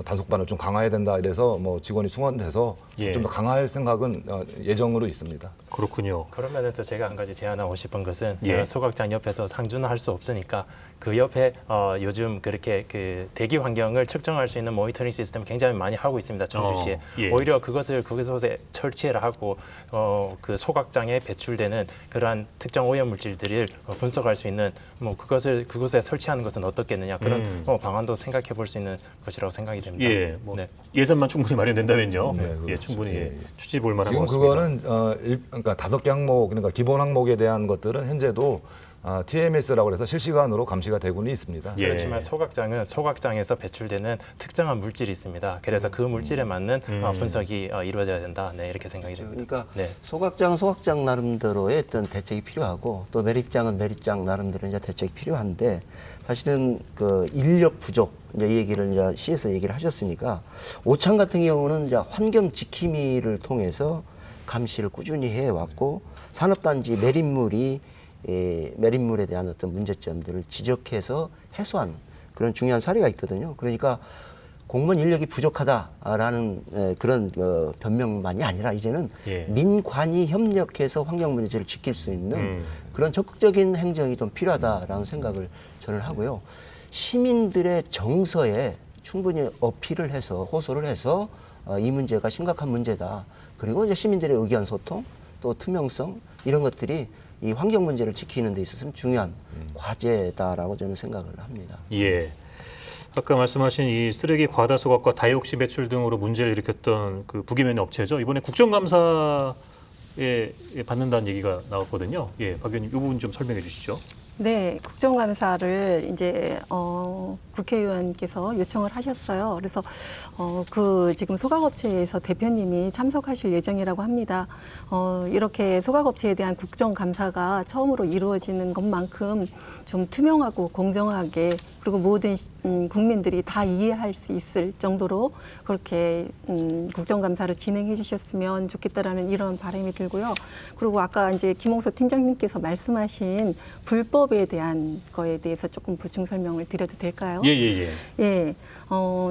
Speaker 3: 단속반을 좀 강화해야 된다 이래서 직원이 승원돼서
Speaker 1: 예.
Speaker 3: 좀 더 강화할 생각은 예정으로 있습니다.
Speaker 1: 그렇군요.
Speaker 5: 그런 면에서 제가 한 가지 제안하고 싶은 것은
Speaker 1: 예.
Speaker 5: 소각장 옆에서 상주는 할 수 없으니까 그 옆에 요즘 그렇게 대기 환경을 측정할 수 있는 모니터링 시스템 굉장히 많이 하고 있습니다. 청주시에.
Speaker 1: 예.
Speaker 5: 오히려 그것을 그곳에 설치를 하고 그 소각장에 배출되는 그러한 특정 오염 물질들을 분석할 수 있는 그곳에 설치하는 것은 어떻겠느냐 그런 방안도 생각해 볼 수 있는 것이라고 생각이 됩니다.
Speaker 1: 예.
Speaker 5: 네.
Speaker 1: 예산만 충분히 마련된다면요.
Speaker 3: 네,
Speaker 1: 예,
Speaker 3: 그렇죠.
Speaker 1: 충분히
Speaker 3: 예.
Speaker 1: 추진해 볼 만한
Speaker 3: 지금
Speaker 1: 것 같습니다.
Speaker 3: 그거는 그러니까 5개 항목, 그러니까 기본 항목에 대한 것들은 현재도 TMS라고 해서 실시간으로 감시가 되고는 있습니다.
Speaker 1: 예.
Speaker 5: 그렇지만 소각장은 소각장에서 배출되는 특정한 물질이 있습니다. 그래서 그 물질에 맞는 분석이 이루어져야 된다. 네, 이렇게 생각이 됩니다.
Speaker 2: 그러니까
Speaker 5: 네.
Speaker 2: 소각장은 소각장 나름대로의 어떤 대책이 필요하고 또 매립장은 매립장 나름대로 이제 대책이 필요한데 사실은 인력 부족 이제 이 얘기를 이제 시에서 얘기를 하셨으니까 오창 같은 경우는 이제 환경 지킴이를 통해서 감시를 꾸준히 해왔고 산업단지 매립물에 대한 어떤 문제점들을 지적해서 해소한 그런 중요한 사례가 있거든요. 그러니까 공무원 인력이 부족하다라는 그런 변명만이 아니라 이제는
Speaker 1: 예.
Speaker 2: 민관이 협력해서 환경 문제를 지킬 수 있는 그런 적극적인 행정이 좀 필요하다라는 생각을 저는 하고요. 시민들의 정서에 충분히 어필을 해서 호소를 해서 이 문제가 심각한 문제다. 그리고 이제 시민들의 의견 소통 또 투명성 이런 것들이 이 환경 문제를 지키는 데 있어서는 중요한 과제다라고 저는 생각을 합니다.
Speaker 1: 예. 아까 말씀하신 이 쓰레기 과다 소각과 다이옥시 배출 등으로 문제를 일으켰던 그 부기면의 업체죠. 이번에 국정감사에 받는다는 얘기가 나왔거든요. 예, 박 의원님 이 부분 좀 설명해 주시죠.
Speaker 4: 네, 국정감사를 이제 국회의원께서 요청을 하셨어요. 그래서 지금 소각업체에서 대표님이 참석하실 예정이라고 합니다. 이렇게 소각업체에 대한 국정감사가 처음으로 이루어지는 것만큼 좀 투명하고 공정하게 그리고 모든 국민들이 다 이해할 수 있을 정도로 그렇게 국정감사를 진행해 주셨으면 좋겠다라는 이런 바람이 들고요. 그리고 아까 이제 김홍석 팀장님께서 말씀하신 불법 불법에 대한 거에 대해서 조금 보충 설명을 드려도 될까요?
Speaker 1: 예.
Speaker 4: 예,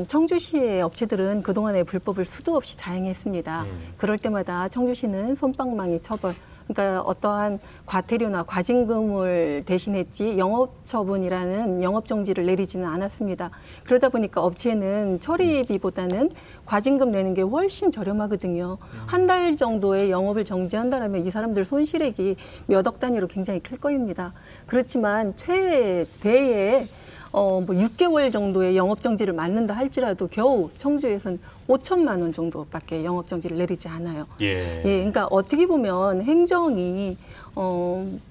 Speaker 4: 청주시의 업체들은 그동안에 불법을 수도 없이 자행했습니다. 그럴 때마다 청주시는 솜방망이 처벌, 그러니까 어떠한 과태료나 과징금을 대신했지 영업처분이라는 영업정지를 내리지는 않았습니다. 그러다 보니까 업체는 처리비보다는 과징금 내는 게 훨씬 저렴하거든요. 한 달 정도의 영업을 정지한다면 이 사람들 손실액이 몇 억 단위로 굉장히 클 거입니다. 그렇지만 최대의 뭐 6개월 정도의 영업정지를 맞는다 할지라도 겨우 청주에서는 5천만 원 정도밖에 영업정지를 내리지 않아요.
Speaker 1: 예.
Speaker 4: 그러니까 어떻게 보면 행정이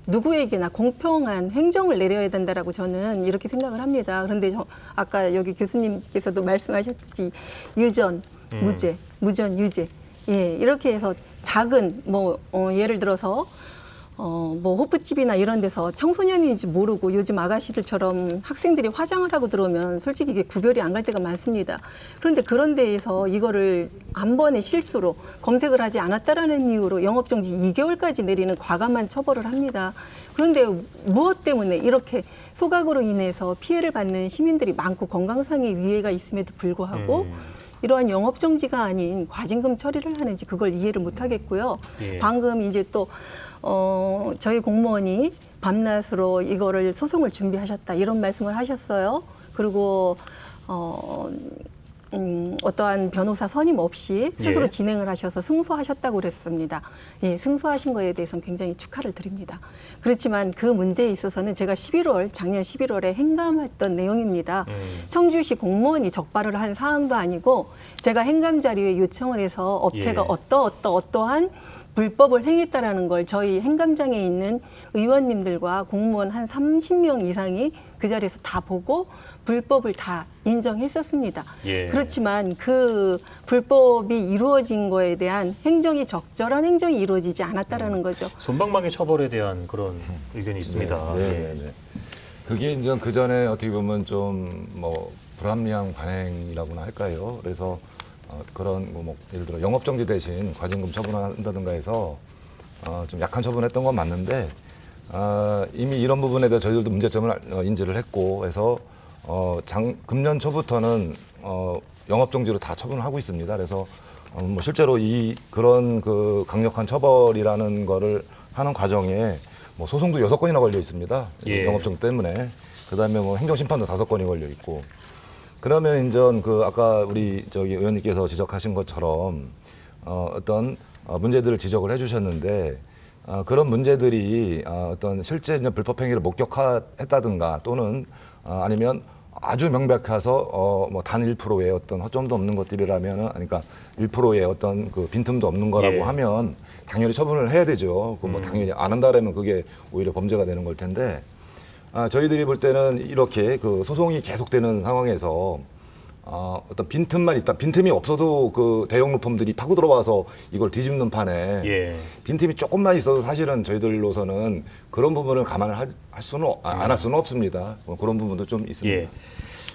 Speaker 4: 누구에게나 공평한 행정을 내려야 된다라고 저는 이렇게 생각을 합니다. 그런데 아까 여기 교수님께서도 말씀하셨듯이 유전, 무죄, 무전, 유죄, 이렇게 해서 작은 예를 들어서 뭐 호프집이나 이런 데서 청소년인지 모르고 요즘 아가씨들처럼 학생들이 화장을 하고 들어오면 솔직히 이게 구별이 안 갈 때가 많습니다. 그런데 그런 데에서 이거를 한 번의 실수로 검색을 하지 않았다라는 이유로 영업정지 2개월까지 내리는 과감한 처벌을 합니다. 그런데 무엇 때문에 이렇게 소각으로 인해서 피해를 받는 시민들이 많고 건강상의 위해가 있음에도 불구하고 이러한 영업정지가 아닌 과징금 처리를 하는지 그걸 이해를 못 하겠고요.
Speaker 1: 예.
Speaker 4: 방금 이제 또 저희 공무원이 밤낮으로 이거를 소송을 준비하셨다 이런 말씀을 하셨어요. 그리고 어떠한 변호사 선임 없이 스스로
Speaker 1: 예.
Speaker 4: 진행을 하셔서 승소하셨다고 그랬습니다. 예, 승소하신 거에 대해서는 굉장히 축하를 드립니다. 그렇지만 그 문제에 있어서는 제가 작년 11월에 행감했던 내용입니다. 청주시 공무원이 적발을 한 사항도 아니고 제가 행감 자료에 요청을 해서 업체가
Speaker 1: 예.
Speaker 4: 어떠한 불법을 행했다라는 걸 저희 행감장에 있는 의원님들과 공무원 한 30명 이상이 그 자리에서 다 보고 불법을 다 인정했었습니다.
Speaker 1: 예.
Speaker 4: 그렇지만 그 불법이 이루어진 거에 대한 적절한 행정이 이루어지지 않았다라는 거죠.
Speaker 1: 솜방망이 처벌에 대한 그런 의견이 있습니다.
Speaker 3: 네. 그게 이제 그 전에 어떻게 보면 좀 뭐 불합리한 관행이라고나 할까요? 그래서 그런 뭐 예를 들어 영업정지 대신 과징금 처분한다든가 해서 좀 약한 처분했던 건 맞는데 이미 이런 부분에 대해 저희들도 문제점을 인지를 했고 해서 금년 초부터는 영업정지로 다 처분을 하고 있습니다. 그래서 뭐 실제로 그런 그 강력한 처벌이라는 거를 하는 과정에 뭐 소송도 6건이나 걸려 있습니다.
Speaker 1: 예.
Speaker 3: 영업정지 때문에. 그다음에 뭐 행정심판도 5건이 걸려 있고. 그러면 이제 아까 우리 의원님께서 지적하신 것처럼 어떤 문제들을 지적을 해주셨는데 그런 문제들이 어떤 실제 이제 불법 행위를 목격했다든가 또는 아니면 아주 명백해서 뭐 단 1%의 어떤 허점도 없는 것들이라면 그러니까 1%의 어떤 그 빈틈도 없는 거라고
Speaker 1: 예.
Speaker 3: 하면 당연히 처분을 해야 되죠. 그 뭐 당연히 안 한다라면 그게 오히려 범죄가 되는 걸 텐데. 저희들이 볼 때는 이렇게 그 소송이 계속되는 상황에서 어떤 빈틈만 있다. 빈틈이 없어도 그 대형 로펌들이 파고 들어와서 이걸 뒤집는 판에
Speaker 1: 예.
Speaker 3: 빈틈이 조금만 있어도 사실은 저희들로서는 그런 부분을 감안을 안 할 수는 없습니다. 그런 부분도 좀 있습니다.
Speaker 1: 예.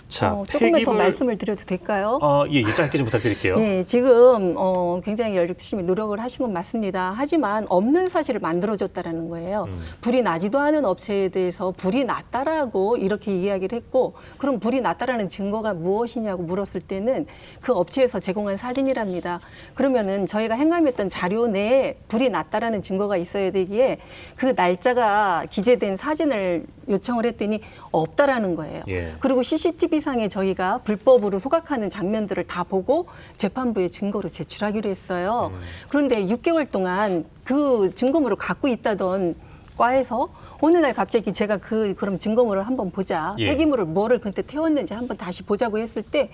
Speaker 1: 자,
Speaker 4: 조금만 더 말씀을 드려도 될까요?
Speaker 1: 예, 짧게 좀 부탁드릴게요.
Speaker 4: 네, 지금 굉장히 열심히 노력을 하신 건 맞습니다. 하지만 없는 사실을 만들어줬다라는 거예요. 불이 나지도 않은 업체에 대해서 불이 났다라고 이렇게 이야기를 했고, 그럼 불이 났다라는 증거가 무엇이냐고 물었을 때는 그 업체에서 제공한 사진이랍니다. 그러면은 저희가 행감했던 자료 내에 불이 났다라는 증거가 있어야 되기에 그 날짜가 기재된 사진을 요청을 했더니 없다라는 거예요.
Speaker 1: 예.
Speaker 4: 그리고 CCTV상에 저희가 불법으로 소각하는 장면들을 다 보고 재판부에 증거로 제출하기로 했어요. 그런데 6개월 동안 그 증거물을 갖고 있다던 과에서 어느 날 갑자기 제가 그럼 증거물을 한번 보자.
Speaker 1: 예.
Speaker 4: 폐기물을 뭐를 그때 태웠는지 한번 다시 보자고 했을 때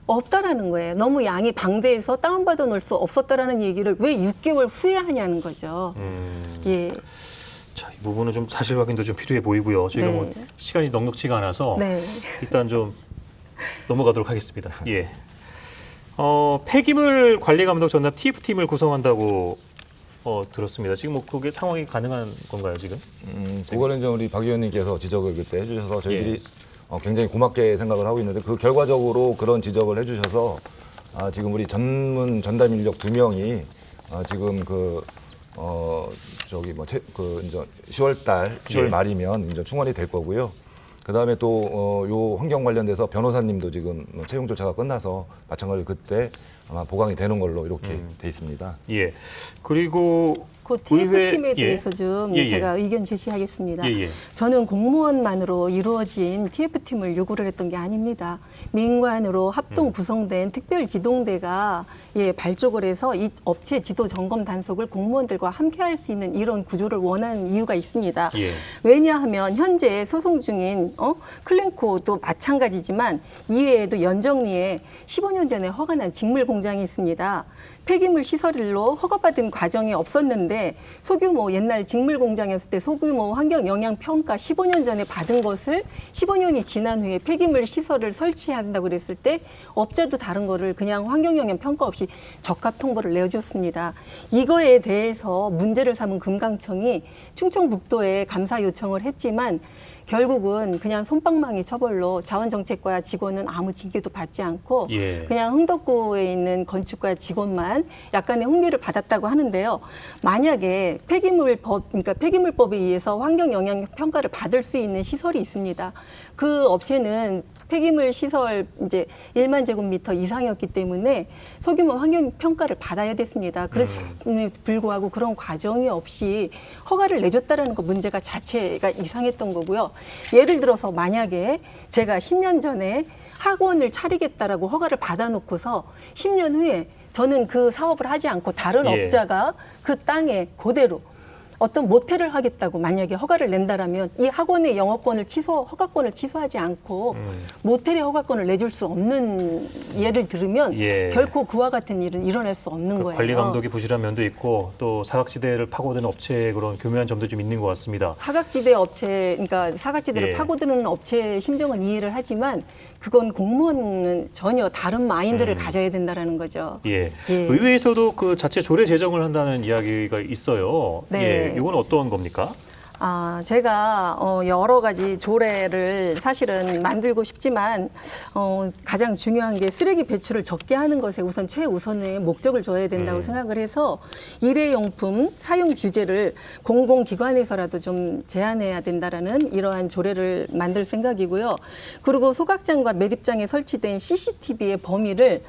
Speaker 4: 없다라는 거예요. 너무 양이 방대해서 다운받아 놓을 수 없었다라는 얘기를 왜 6개월 후에 하냐는 거죠. 예.
Speaker 1: 자, 이 부분은 좀 사실 확인도 좀 필요해 보이고요. 저희가
Speaker 4: 네.
Speaker 1: 뭐 시간이 넉넉지가 않아서
Speaker 4: 네.
Speaker 1: 일단 좀 넘어가도록 하겠습니다. 예. 폐기물 관리 감독 전담 TF팀을 구성한다고 들었습니다. 지금 뭐 그게 상황이 가능한 건가요, 지금?
Speaker 3: 그거는 이제 우리 박 의원님께서 지적을 그때 해주셔서 저희들이 굉장히 고맙게 생각을 하고 있는데 그 결과적으로 그런 지적을 해주셔서 지금 우리 전담 인력 2명이 지금 저기 이제 10월 말이면 이제 충원이 될 거고요. 그다음에 또 요 환경 관련돼서 변호사님도 지금 채용 절차가 끝나서 마찬가지로 그때 아마 보강이 되는 걸로 이렇게 돼 있습니다.
Speaker 1: 예. 그리고
Speaker 4: 그 TF팀에
Speaker 1: 의회-
Speaker 4: 대해서 좀
Speaker 1: 예, 예.
Speaker 4: 제가 의견 제시하겠습니다.
Speaker 1: 예, 예.
Speaker 4: 저는 공무원만으로 이루어진 TF팀을 요구를 했던 게 아닙니다. 민관으로 합동 구성된 특별기동대가 발족을 해서 이 업체 지도 점검 단속을 공무원들과 함께 할 수 있는 이런 구조를 원하는 이유가 있습니다.
Speaker 1: 예.
Speaker 4: 왜냐하면 현재 소송 중인 클랭코도 마찬가지지만 이외에도 연정리에 15년 전에 허가난 직물 공장이 있습니다. 폐기물 시설일로 허가받은 과정이 없었는데 소규모 옛날 직물 공장이었을 때 소규모 환경 영향 평가 15년 전에 받은 것을 15년이 지난 후에 폐기물 시설을 설치한다고 그랬을 때 업자도 다른 거를 그냥 환경 영향 평가 없이 적합 통보를 내어줬습니다. 이거에 대해서 문제를 삼은 금강청이 충청북도에 감사 요청을 했지만 결국은 그냥 솜방망이 처벌로 자원정책과 직원은 아무 징계도 받지 않고
Speaker 1: 예.
Speaker 4: 그냥 흥덕구에 있는 건축과 직원만 약간의 훈계를 받았다고 하는데요. 만약에 그러니까 폐기물법에 의해서 환경 영향 평가를 받을 수 있는 시설이 있습니다. 그 업체는 폐기물 시설 이제 1만 제곱미터 이상이었기 때문에 소규모 환경 평가를 받아야 됐습니다. 그랬음에도 불구하고 그런 과정이 없이 허가를 내줬다라는 거 문제가 자체가 이상했던 거고요. 예를 들어서 만약에 제가 10년 전에 학원을 차리겠다라고 허가를 받아놓고서 10년 후에 저는 그 사업을 하지 않고 다른
Speaker 1: 예.
Speaker 4: 업자가 그 땅에 그대로 어떤 모텔을 하겠다고 만약에 허가를 낸다라면 이 학원의 영업권을 허가권을 취소하지 않고 모텔의 허가권을 내줄 수 없는 예를 들으면
Speaker 1: 예.
Speaker 4: 결코 그와 같은 일은 일어날 수 없는
Speaker 1: 그
Speaker 4: 거예요.
Speaker 1: 관리 감독이 부실한 면도 있고 또 사각지대를 파고드는 업체의 그런 교묘한 점도 좀 있는 것 같습니다.
Speaker 4: 사각지대 업체, 그러니까 사각지대를
Speaker 1: 예.
Speaker 4: 파고드는 업체의 심정은 이해를 하지만 그건 공무원은 전혀 다른 마인드를 가져야 된다라는 거죠.
Speaker 1: 예.
Speaker 4: 예.
Speaker 1: 의회에서도 그 자체 조례 제정을 한다는 이야기가 있어요.
Speaker 4: 네.
Speaker 1: 예. 이건 어떤 겁니까?
Speaker 4: 제가 여러 가지 조례를 사실은 만들고 싶지만 가장 중요한 게 쓰레기 배출을 적게 하는 것에 우선 최우선의 목적을 줘야 된다고 생각을 해서 일회용품 사용 규제를 공공기관에서라도 좀 제한해야 된다라는 이러한 조례를 만들 생각이고요. 그리고 소각장과 매립장에 설치된 CCTV의 범위를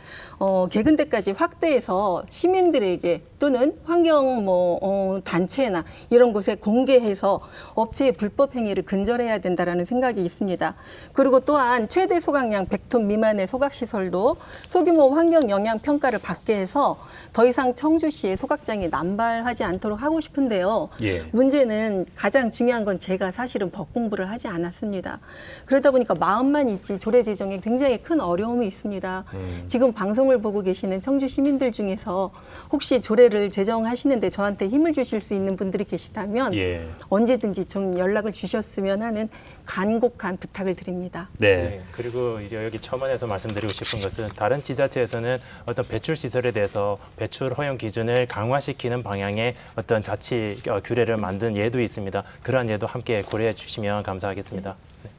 Speaker 4: 개근대까지 확대해서 시민들에게 또는 환경 단체나 이런 곳에 공개해서 업체의 불법 행위를 근절해야 된다라는 생각이 있습니다. 그리고 또한 최대 소각량 100톤 미만의 소각시설도 소규모 환경 영향 평가를 받게 해서 더 이상 청주시의 소각장이 남발하지 않도록 하고 싶은데요.
Speaker 1: 예.
Speaker 4: 문제는 가장 중요한 건 제가 사실은 법 공부를 하지 않았습니다. 그러다 보니까 마음만 있지 조례 제정에 굉장히 큰 어려움이 있습니다. 지금 방송을 보고 계시는 청주 시민들 중에서 혹시 조례를 제정하시는데 저한테 힘을 주실 수 있는 분들이 계시다면
Speaker 1: 예.
Speaker 4: 언제든지 좀 연락을 주셨으면 하는 간곡한 부탁을 드립니다.
Speaker 1: 네.
Speaker 5: 네, 그리고 이제 여기 첨언해서 말씀드리고 싶은 것은 다른 지자체에서는 어떤 배출 시설에 대해서 배출 허용 기준을 강화시키는 방향의 어떤 자치 규례를 만든 예도 있습니다. 그러한 예도 함께 고려해 주시면 감사하겠습니다.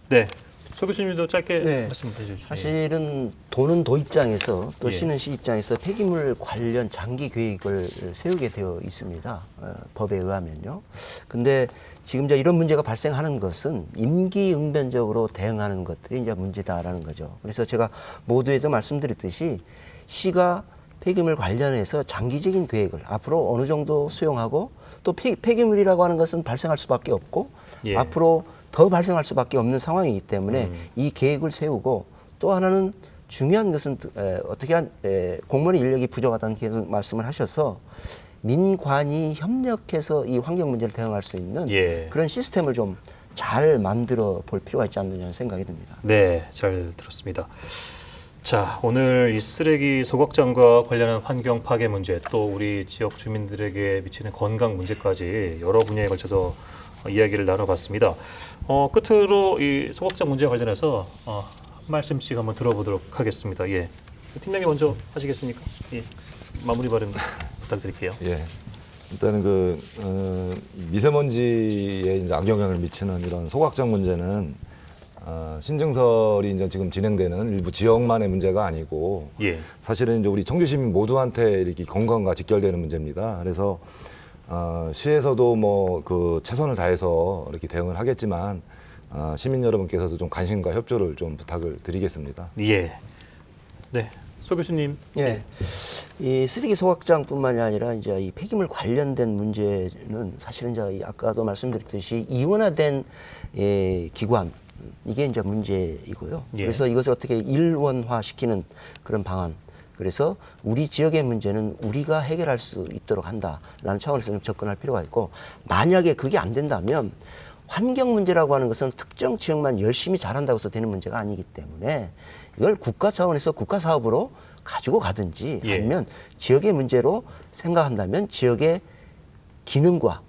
Speaker 1: 네. 소 교수님도 짧게
Speaker 2: 네.
Speaker 1: 말씀해 주시죠.
Speaker 2: 사실은 도는 도 입장에서 또
Speaker 1: 예.
Speaker 2: 시는 시 입장에서 폐기물 관련 장기 계획을 세우게 되어 있습니다. 법에 의하면요. 근데 지금 이제 이런 문제가 발생하는 것은 임기응변적으로 대응하는 것들이 이제 문제다라는 거죠. 그래서 제가 모두에도 말씀드렸듯이 시가 폐기물 관련해서 장기적인 계획을 앞으로 어느 정도 수용하고 또 폐기물이라고 하는 것은 발생할 수밖에 없고
Speaker 1: 예.
Speaker 2: 앞으로 더 발생할 수밖에 없는 상황이기 때문에 이 계획을 세우고 또 하나는 중요한 것은 공무원의 인력이 부족하다는 계속 말씀을 하셔서 민관이 협력해서 이 환경 문제를 대응할 수 있는
Speaker 1: 예.
Speaker 2: 그런 시스템을 좀 잘 만들어 볼 필요가 있지 않느냐 생각이 듭니다.
Speaker 1: 네, 잘 들었습니다. 자, 오늘 이 쓰레기 소각장과 관련한 환경 파괴 문제, 또 우리 지역 주민들에게 미치는 건강 문제까지 여러 분야에 걸쳐서 이야기를 나눠봤습니다. 끝으로 이 소각장 문제와 관련해서 한 말씀씩 한번 들어보도록 하겠습니다. 예, 팀장님 먼저 하시겠습니까? 예, 마무리 발언 부탁드릴게요.
Speaker 3: 예. 일단은 미세먼지에 이제 악영향을 미치는 이런 소각장 문제는 신증설이 이제 지금 진행되는 일부 지역만의 문제가 아니고
Speaker 1: 예,
Speaker 3: 사실은 이제 우리 청주 시민 모두한테 이렇게 건강과 직결되는 문제입니다. 그래서 시에서도 뭐 그 최선을 다해서 이렇게 대응을 하겠지만 시민 여러분께서도 좀 관심과 협조를 좀 부탁을 드리겠습니다.
Speaker 1: 예. 네. 소 교수님.
Speaker 2: 예. 이 쓰레기 소각장뿐만이 아니라 이제 이 폐기물 관련된 문제는 사실은 이제 아까도 말씀드렸듯이 이원화된 기관 이게 이제 문제이고요.
Speaker 1: 예.
Speaker 2: 그래서 이것을 어떻게 일원화시키는 그런 방안. 그래서 우리 지역의 문제는 우리가 해결할 수 있도록 한다라는 차원에서 좀 접근할 필요가 있고, 만약에 그게 안 된다면 환경 문제라고 하는 것은 특정 지역만 열심히 잘한다고 해서 되는 문제가 아니기 때문에 이걸 국가 차원에서 국가 사업으로 가지고 가든지
Speaker 1: 예.
Speaker 2: 아니면 지역의 문제로 생각한다면 지역의 기능과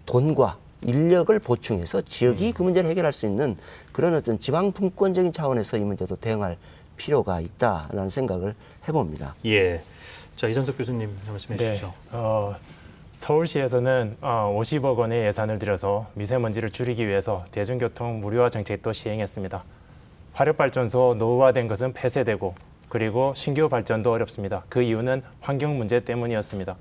Speaker 2: 돈과 인력을 보충해서 지역이 그 문제를 해결할 수 있는 그런 어떤 지방 분권적인 차원에서 이 문제도 대응할 필요가 있다라는 생각을 해봅니다.
Speaker 1: 예. 자, 이상석 교수님 말씀해 주시죠.
Speaker 5: 서울시에서는 50억 원의 예산을 들여서 미세먼지를 줄이기 위해서 대중교통 무료화 정책도 시행했습니다. 화력발전소 노후화된 것은 폐쇄되고 그리고 신규 발전도 어렵습니다. 그 이유는 환경 문제 때문이었습니다.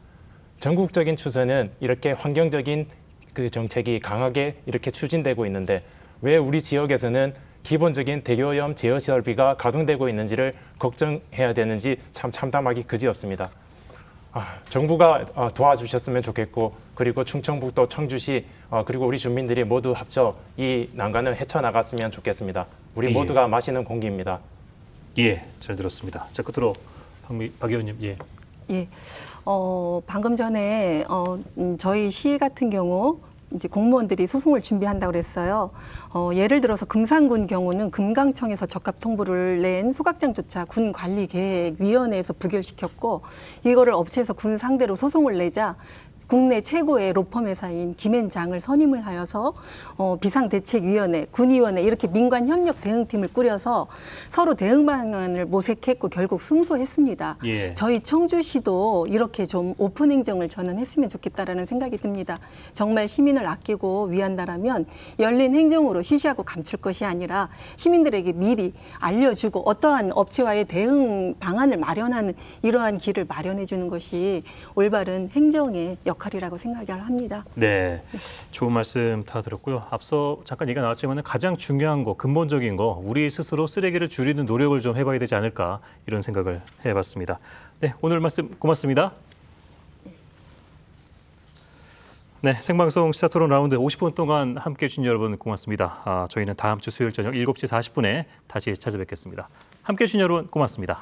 Speaker 5: 전국적인 추세는 이렇게 환경적인 그 정책이 강하게 이렇게 추진되고 있는데 왜 우리 지역에서는 기본적인 대기오염 제어 설비가 가동되고 있는지를 걱정해야 되는지 참 참담하기 그지없습니다. 정부가 도와주셨으면 좋겠고, 그리고 충청북도 청주시 그리고 우리 주민들이 모두 합쳐 이 난관을 헤쳐나갔으면 좋겠습니다. 우리
Speaker 1: 예.
Speaker 5: 모두가 마시는 공기입니다.
Speaker 1: 예, 잘 들었습니다. 자, 끝으로 박 의원님. 예.
Speaker 4: 예. 방금 전에 저희 시 같은 경우 이제 공무원들이 소송을 준비한다고 그랬어요. 예를 들어서 금산군 경우는 금강청에서 적합 통보를 낸 소각장조차 군관리계획위원회에서 부결시켰고, 이거를 업체에서 군 상대로 소송을 내자 국내 최고의 로펌 회사인 김앤장을 선임을 하여서 비상대책위원회, 군위원회 이렇게 민관협력 대응팀을 꾸려서 서로 대응 방안을 모색했고 결국 승소했습니다.
Speaker 1: 예.
Speaker 4: 저희 청주시도 이렇게 좀 오픈 행정을 저는 했으면 좋겠다라는 생각이 듭니다. 정말 시민을 아끼고 위한다라면 열린 행정으로 시시하고 감출 것이 아니라 시민들에게 미리 알려주고 어떠한 업체와의 대응 방안을 마련하는 이러한 길을 마련해 주는 것이 올바른 행정의 역할이라고 생각을 합니다.
Speaker 1: 네, 좋은 말씀 다 들었고요. 앞서 잠깐 얘기가 나왔지만 가장 중요한 거, 근본적인 거, 우리 스스로 쓰레기를 줄이는 노력을 좀 해봐야 되지 않을까 이런 생각을 해봤습니다. 네, 오늘 말씀 고맙습니다. 네, 생방송 시사토론 라운드 50분 동안 함께해 주신 여러분 고맙습니다. 저희는 다음 주 수요일 저녁 7시 40분에 다시 찾아뵙겠습니다. 함께해 주신 여러분 고맙습니다.